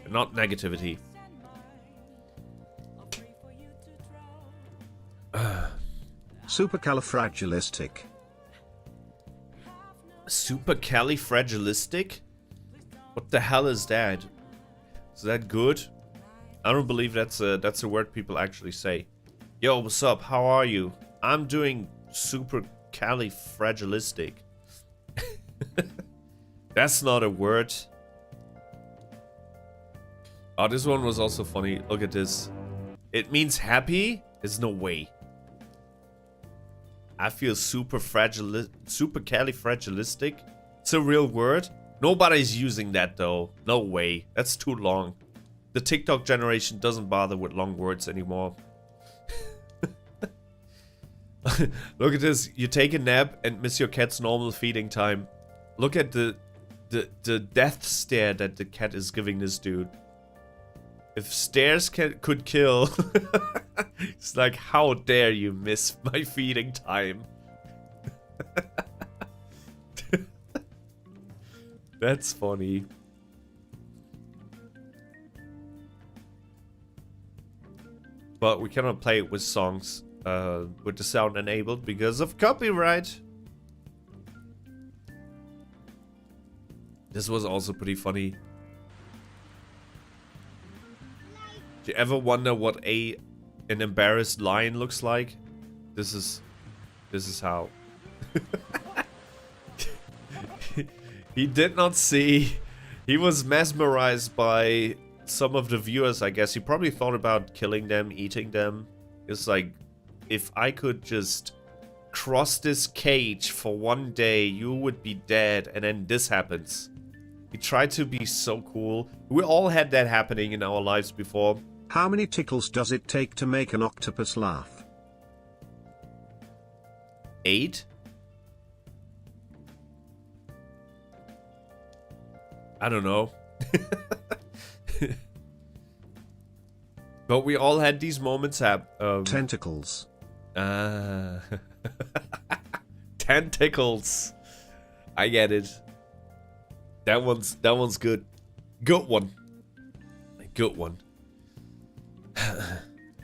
and not negativity. Supercalifragilistic. Supercalifragilistic? What the hell is that? Is that good? I don't believe that's a word people actually say. Yo, what's up? How are you? I'm doing supercalifragilistic. That's not a word. Oh, this one was also funny. Look at this. It means happy? There's no way. I feel supercalifragilistic. It's a real word. Nobody's using that though. No way. That's too long. The TikTok generation doesn't bother with long words anymore. Look at this. You take a nap and miss your cat's normal feeding time. Look at the death stare that the cat is giving this dude. If stairs could kill, it's like, how dare you miss my feeding time? That's funny. But we cannot play it with songs with the sound enabled because of copyright. This was also pretty funny. Do you ever wonder what an embarrassed lion looks like? This is how. He did not see. He was mesmerized by some of the viewers, I guess. He probably thought about killing them, eating them. It's like, if I could just cross this cage for one day, you would be dead, and then this happens. He tried to be so cool. We all had that happening in our lives before. How many tickles does it take to make an octopus laugh? 8? I don't know. But we all had these moments Tentacles. Tentacles. I get it. That one's good. Good one. Good one.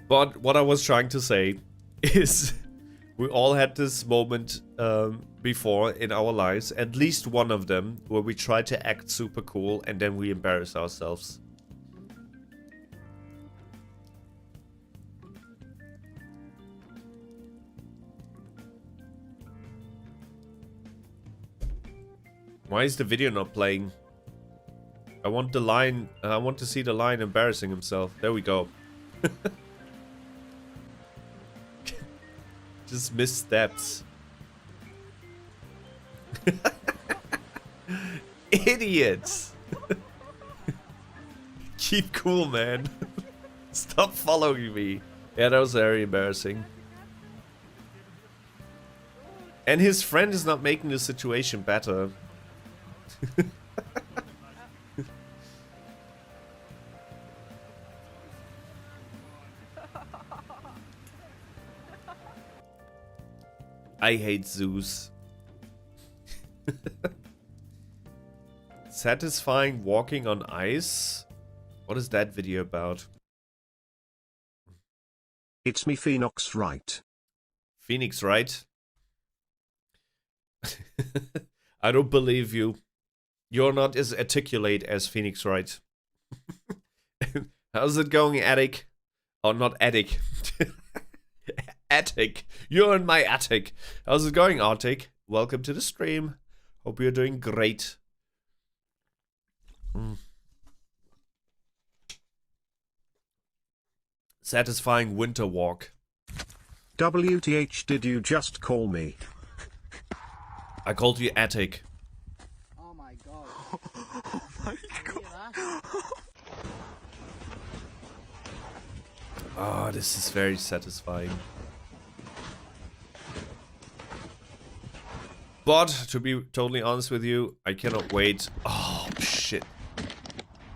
But what I was trying to say is we all had this moment before in our lives, at least one of them, where we try to act super cool and then we embarrass ourselves. Why is the video not playing? I want the lion. I want to see the lion embarrassing himself. There we go. Just missteps. Idiots. Keep cool, man. Stop following me. Yeah, that was very embarrassing. And his friend is not making the situation better. I hate zoos. Satisfying walking on ice? What is that video about? It's me, Phoenix Wright. Phoenix Wright? I don't believe you. You're not as articulate as Phoenix Wright. How's it going, attic? Oh, not attic. Attic. You're in my attic. How's it going, Arctic? Welcome to the stream. Hope you're doing great. Satisfying winter walk. WTH, did you just call me? I called you attic. Oh my god. Oh my god. Oh, this is very satisfying. But, to be totally honest with you, I cannot wait. Oh, shit.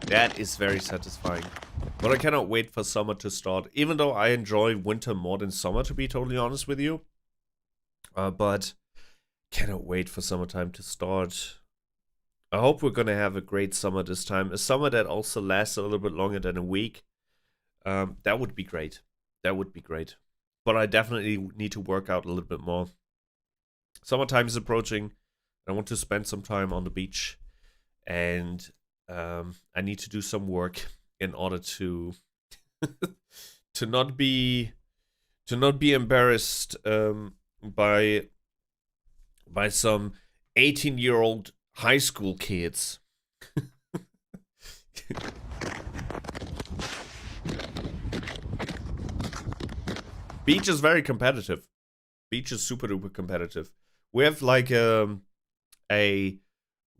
That is very satisfying. But I cannot wait for summer to start. Even though I enjoy winter more than summer, to be totally honest with you. But cannot wait for summertime to start. I hope we're gonna have a great summer this time. A summer that also lasts a little bit longer than a week. That would be great. That would be great. But I definitely need to work out a little bit more. Summertime is approaching. I want to spend some time on the beach. And I need to do some work in order to to not be embarrassed by some 18-year-old high school kids. Beach is very competitive. Beach is super duper competitive. We have like a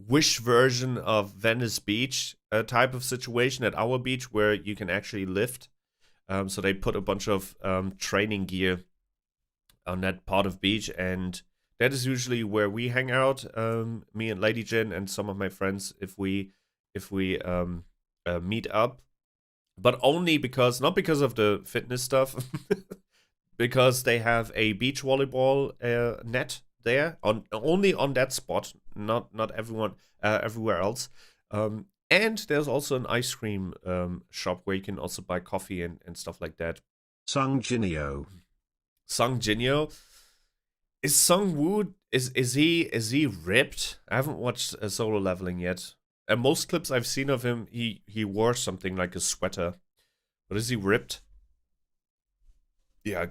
Wish version of Venice Beach type of situation at our beach where you can actually lift. So they put a bunch of training gear on that part of beach, and that is usually where we hang out. Me and Lady Jin and some of my friends, if we meet up. but only because, not because of the fitness stuff, because they have a beach volleyball net there, only on that spot, not everyone everywhere else. And there's also an ice cream shop where you can also buy coffee and stuff like that. Sung Jinyo. Sung Jinyo. Is Sung Woo, is he ripped? I haven't watched Solo Leveling yet. And most clips I've seen of him, he wore something like a sweater. But is he ripped? Yeah, I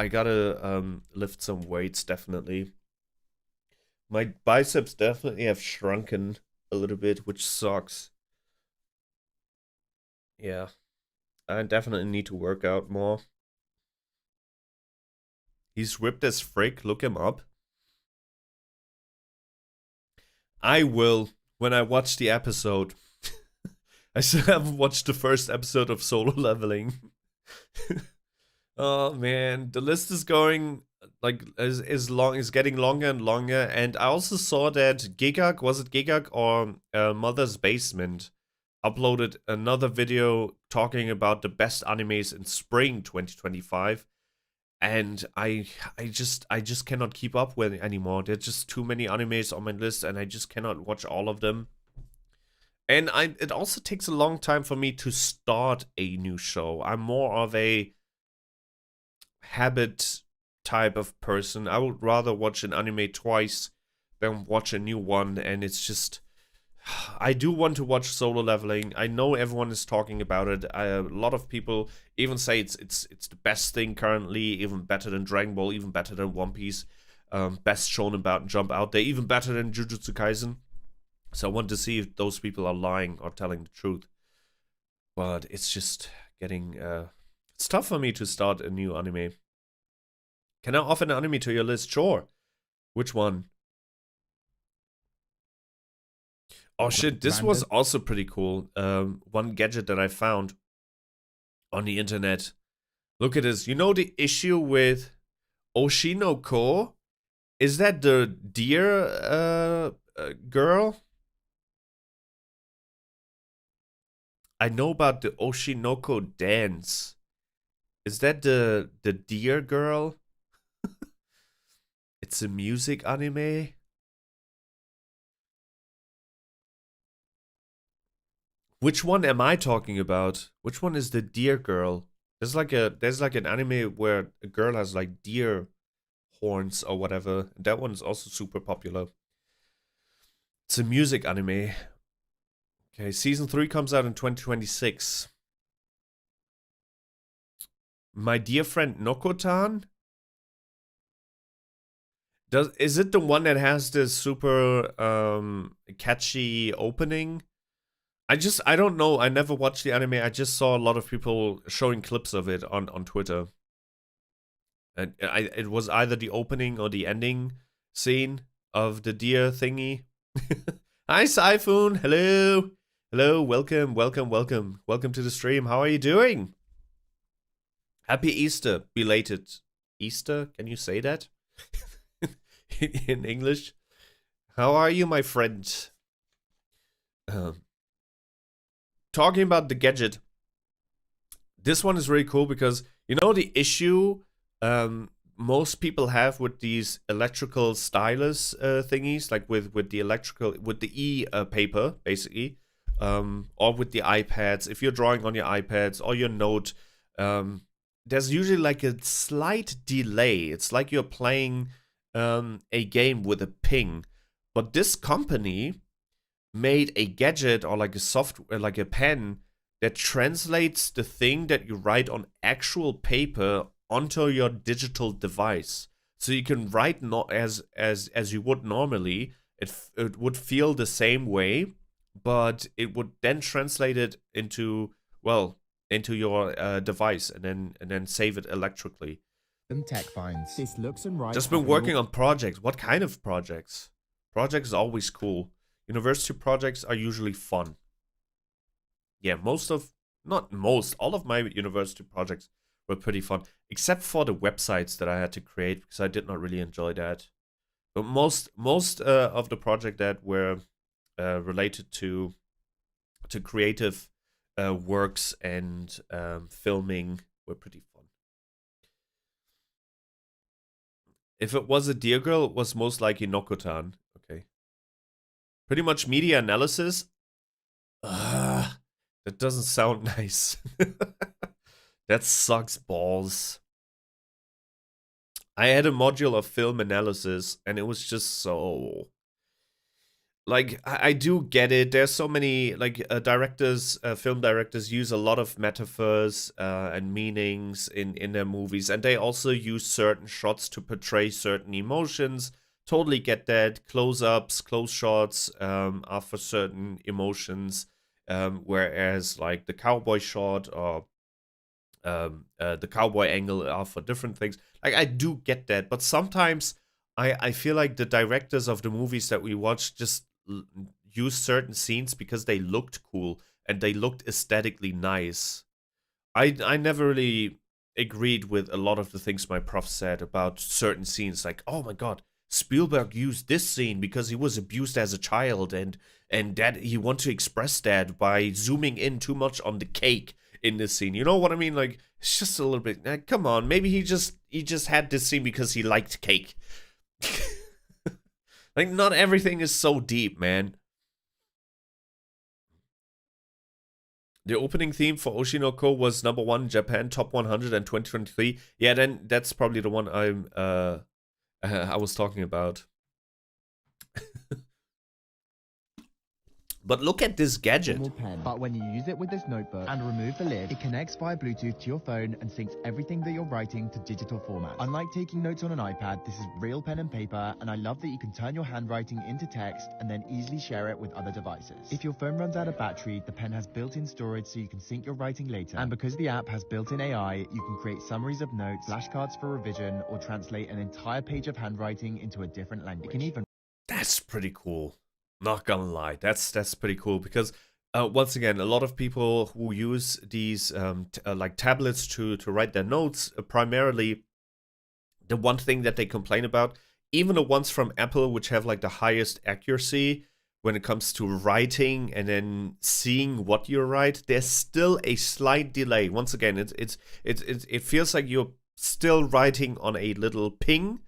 gotta lift some weights, definitely. My biceps definitely have shrunken a little bit, which sucks. Yeah. I definitely need to work out more. He's ripped as frick, look him up. I will, when I watch the episode. I still haven't watched the first episode of Solo Leveling. Oh man, the list is going like is getting longer and longer, and I also saw that Gigak, was it Gigak or Mother's Basement, uploaded another video talking about the best animes in spring 2025, and I just cannot keep up with it anymore. There's just too many animes on my list, and I just cannot watch all of them. And it also takes a long time for me to start a new show. I'm more of a habit type of person. I would rather watch an anime twice than watch a new one, and it's just, I do want to watch Solo Leveling. I know everyone is talking about it. A lot of people even say it's the best thing currently, even better than Dragon Ball, even better than One Piece, best shonen jump out there, even better than Jujutsu Kaisen. So I want to see if those people are lying or telling the truth. But it's just getting it's tough for me to start a new anime. Can I offer an anime to your list? Sure. Which one? Oh shit, this was also pretty cool. One gadget that I found on the internet. Look at this. You know the issue with Oshinoko? Is that the deer girl? I know about the Oshinoko dance. Is that the deer girl? It's a music anime. Which one am I talking about? Which one is the deer girl? There's like an anime where a girl has like deer horns or whatever. That one is also super popular. It's a music anime. Okay, season 3 comes out in 2026. My dear friend Nokotan? Is it the one that has this super catchy opening? I don't know. I never watched the anime. I just saw a lot of people showing clips of it on Twitter. And it was either the opening or the ending scene of the deer thingy. Hi, Siphon. Hello. Hello. Welcome to the stream. How are you doing? Happy Easter. Belated Easter. Can you say that? In English? How are you, my friend? Talking about the gadget, this one is really cool because you know the issue most people have with these electrical stylus thingies, like with the e-paper basically, or with the iPads. If you're drawing on your iPads or your Note, there's usually like a slight delay. It's like you're playing a game with a ping. But this company made a gadget or like a software, like a pen that translates the thing that you write on actual paper onto your digital device. So you can write not as you would normally. It would feel the same way, but it would then translate it into your device and then save it electrically. Tech finds. This looks and writes. Just been working on projects. What kind of projects? Projects is always cool. University projects are usually fun. Yeah, all of my university projects were pretty fun, except for the websites that I had to create because I did not really enjoy that. But most of the project that were related to creative works and filming were pretty fun. If it was a deer girl, it was most likely Nokotan. Okay. Pretty much media analysis. That doesn't sound nice. That sucks balls. I had a module of film analysis, and it was just so... Like, I do get it. There's so many, like, film directors use a lot of metaphors and meanings in their movies. And they also use certain shots to portray certain emotions. Totally get that. Close-ups, close shots are for certain emotions. Whereas, like, the cowboy shot or the cowboy angle are for different things. Like, I do get that. But sometimes I feel like the directors of the movies that we watch just use certain scenes because they looked cool and they looked aesthetically nice. I never really agreed with a lot of the things my prof said about certain scenes. Like, oh my god, Spielberg used this scene because he was abused as a child and that he wanted to express that by zooming in too much on the cake in this scene. You know what I mean? Like, it's just a little bit, come on, maybe he just had this scene because he liked cake. Like, not everything is so deep, man. The opening theme for Oshinoko was #1 in Japan, top 100 in 2023. Yeah, then that's probably the one I was talking about. But look at this gadget. Pen. But when you use it with this notebook and remove the lid, it connects via Bluetooth to your phone and syncs everything that you're writing to digital format. Unlike taking notes on an iPad, this is real pen and paper, and I love that you can turn your handwriting into text and then easily share it with other devices. If your phone runs out of battery, the pen has built-in storage so you can sync your writing later. And because the app has built-in AI, you can create summaries of notes, flashcards for revision, or translate an entire page of handwriting into a different language. You can even... That's pretty cool. Not gonna lie, that's pretty cool because once again, a lot of people who use these like tablets to write their notes, primarily the one thing that they complain about, even the ones from Apple which have like the highest accuracy when it comes to writing and then seeing what you write, there's still a slight delay. Once again, it feels like you're still writing on a little ping.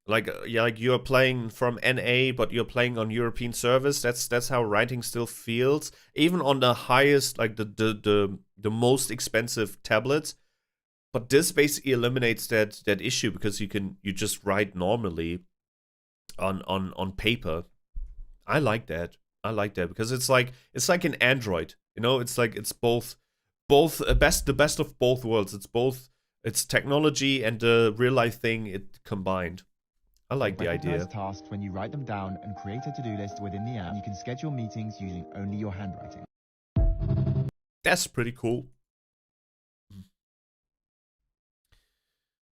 Like you're playing from NA, but you're playing on European servers. That's how writing still feels, even on the highest, like the most expensive tablets. But this basically eliminates that issue because you just write normally on paper. I like that because it's like an Android. You know, it's like it's both the best of both worlds. It's technology and the real life thing it combined. I like the idea. Tasks when you write them down and create a to-do list within the app. You can schedule meetings using only your handwriting. That's pretty cool.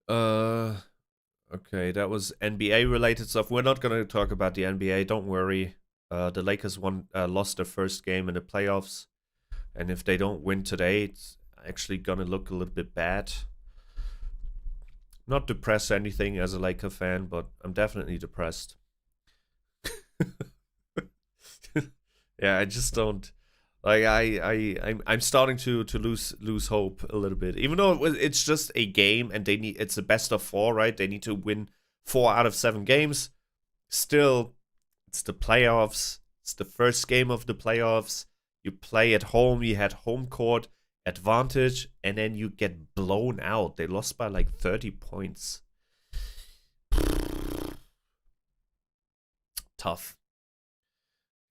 Okay, that was NBA related stuff. We're not gonna talk about the NBA. Don't worry. The Lakers lost their first game in the playoffs, and if they don't win today, it's actually gonna look a little bit bad. Not depressed or anything as a Laker fan, but I'm definitely depressed. Yeah, I just don't like. I'm starting to lose hope a little bit. Even though it's just a game and it's a best of 4, right? They need to win 4 out of 7 games. Still, it's the playoffs. It's the first game of the playoffs. You play at home. You had home court advantage, and then you get blown out. They lost by like 30 points. Tough.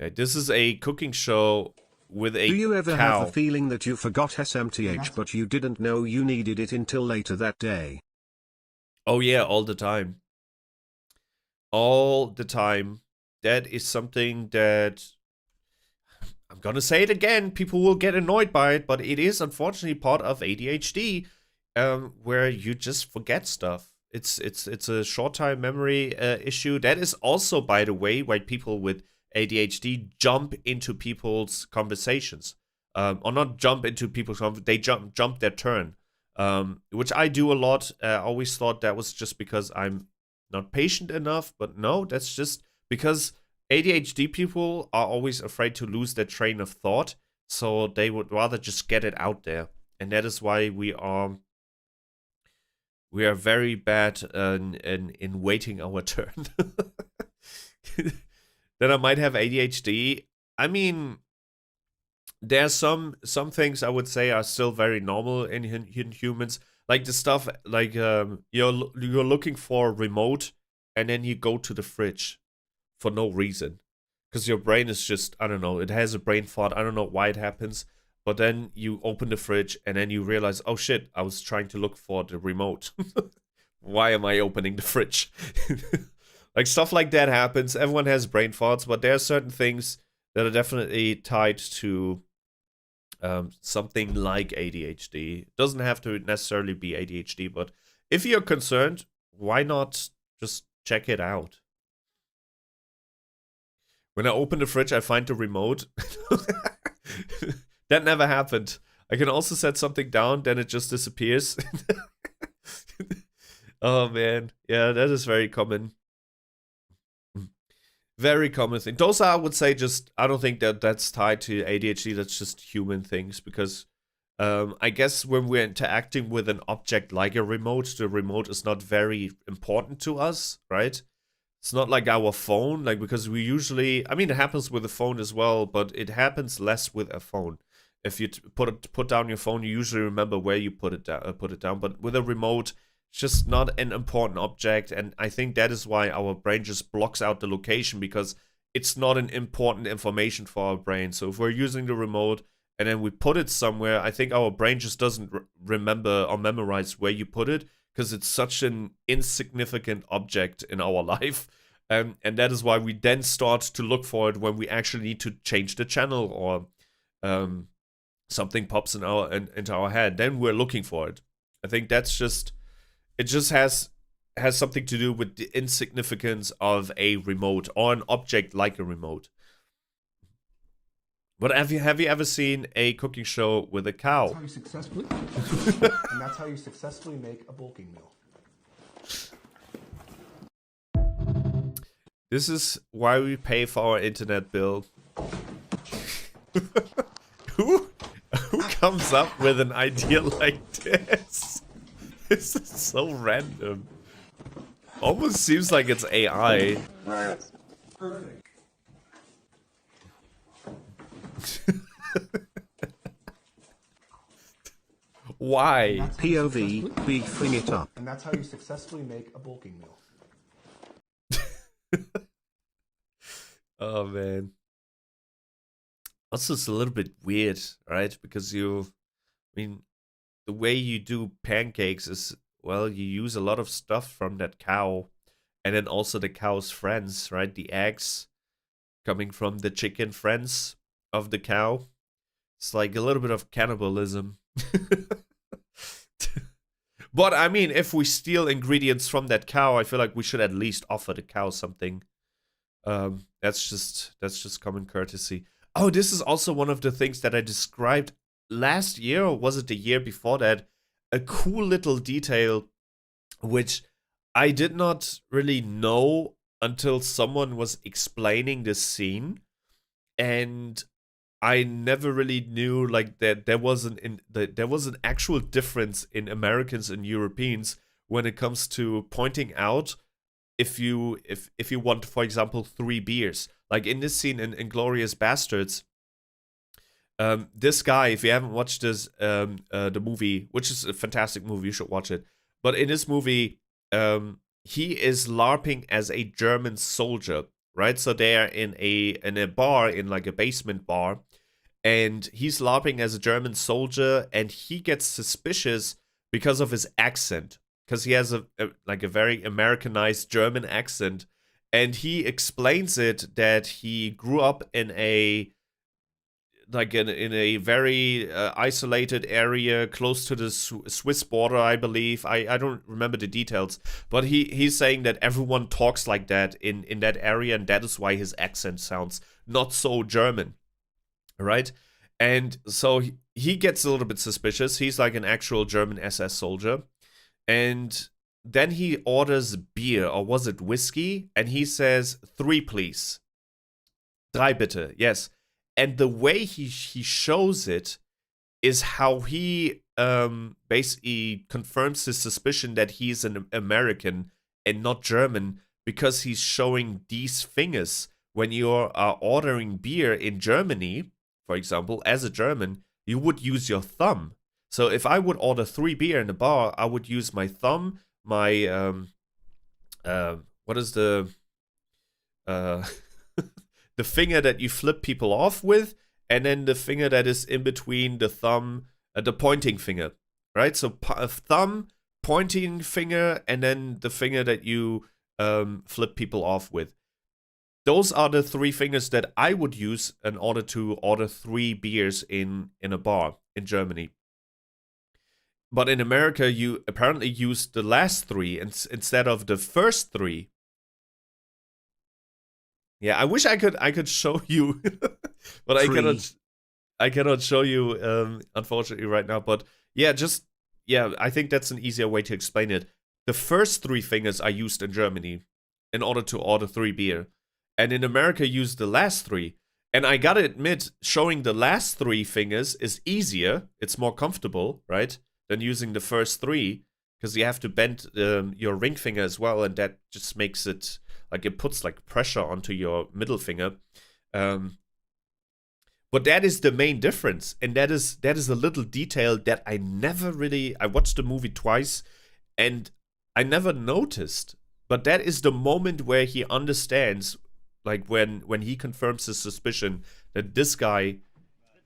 Okay, this is a cooking show with a Do you ever cow. have the feeling that you forgot SMTH but you didn't know you needed it until later that day? Oh yeah, all the time. All the time. That is something that I'm gonna say it again, people will get annoyed by it, but it is unfortunately part of ADHD, where you just forget stuff. It's a short-time memory issue. That is also, by the way, why people with ADHD jump into people's conversations. Or not jump into people's conversations, they jump their turn. Which I do a lot. I always thought that was just because I'm not patient enough, but no, that's just because ADHD people are always afraid to lose their train of thought. so they would rather just get it out there. And that is why we are very bad in waiting our turn. Then I might have ADHD. I mean, there's some things I would say are still very normal in humans. Like the stuff like you're looking for a remote and then you go to the fridge for no reason. Because your brain is just, I don't know, it has a brain fart. I don't know why it happens. But then you open the fridge and then you realize, oh shit, I was trying to look for the remote. Why am I opening the fridge? Like stuff like that happens. Everyone has brain farts, but there are certain things that are definitely tied to something like ADHD. It doesn't have to necessarily be ADHD, but if you're concerned, why not just check it out? When I open the fridge, I find the remote. That never happened. I can also set something down, then it just disappears. Oh man, yeah, that is very common. Very common thing. Those are, I would say, just, I don't think that that's tied to ADHD. That's just human things, because I guess when we're interacting with an object like a remote, the remote is not very important to us, right? It's not like our phone, like, because we usually, I mean, it happens with a phone as well, but it happens less with a phone. If you put down your phone, you usually remember where you put it down. But with a remote, it's just not an important object, and I think that is why our brain just blocks out the location, because it's not an important information for our brain. So if we're using the remote and then we put it somewhere, I think our brain just doesn't remember or memorize where you put it, because it's such an insignificant object in our life. And that is why we then start to look for it when we actually need to change the channel, or something pops into our head. Then we're looking for it. I think that's just, it just has something to do with the insignificance of a remote or an object like a remote. But have you ever seen a cooking show with a cow? That's how you successfully, and that's how you successfully make a bulking meal. This is why we pay for our internet bill. Who comes up with an idea like this? This is so random. Almost seems like it's AI. Perfect. Why? POV, beefing it up. And that's how you successfully make a bulking meal. Oh man. Also, it's a little bit weird, right? Because I mean, the way you do pancakes is, well, you use a lot of stuff from that cow, and then also the cow's friends, right? The eggs coming from the chicken friends of the cow. It's like a little bit of cannibalism. But I mean, if we steal ingredients from that cow, I feel like we should at least offer the cow something. That's just common courtesy. Oh, this is also one of the things that I described last year, or was it the year before that? A cool little detail, which I did not really know until someone was explaining this scene, and I never really knew like that there was an actual difference in Americans and Europeans when it comes to pointing out if you want, for example, 3 beers. Like in this scene in Inglourious Bastards, this guy, if you haven't watched this the movie, which is a fantastic movie, you should watch it. But in this movie, he is LARPing as a German soldier, right? So they're in a bar, in like a basement bar, and he's LARPing as a German soldier, and he gets suspicious because of his accent, because he has a very Americanized German accent, and he explains it that he grew up in a very isolated area close to the Swiss border, I believe. I don't remember the details, but he's saying that everyone talks like that in that area, and that is why his accent sounds not so German, right? And so he gets a little bit suspicious. He's like an actual German SS soldier, and then he orders beer, or was it whiskey? And he says, 3 please. 3 bitte, yes. And the way he shows it is how he basically confirms his suspicion that he's an American and not German, because he's showing these fingers. When you are ordering beer in Germany, for example, as a German, you would use your thumb. So if I would order 3 beer in a bar, I would use my thumb, my what is the the finger that you flip people off with, and then the finger that is in between the thumb, the pointing finger, right? So thumb, pointing finger, and then the finger that you flip people off with. Those are the 3 fingers that I would use in order to order 3 beers in a bar in Germany. But in America, you apparently use the last 3 instead of the first 3. Yeah, I wish I could show you, but I cannot show you unfortunately right now. But yeah, I think that's an easier way to explain it. The first 3 fingers are used in Germany in order to order 3 beer. And in America, use the last 3. And I gotta admit, showing the last 3 fingers is easier. It's more comfortable, right? Than using the first 3. Because you have to bend your ring finger as well. And that just makes it, like, it puts, like, pressure onto your middle finger. But that is the main difference. And that is a little detail that I watched the movie twice. And I never noticed. But that is the moment where he understands, like when he confirms his suspicion that this guy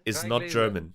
is not German.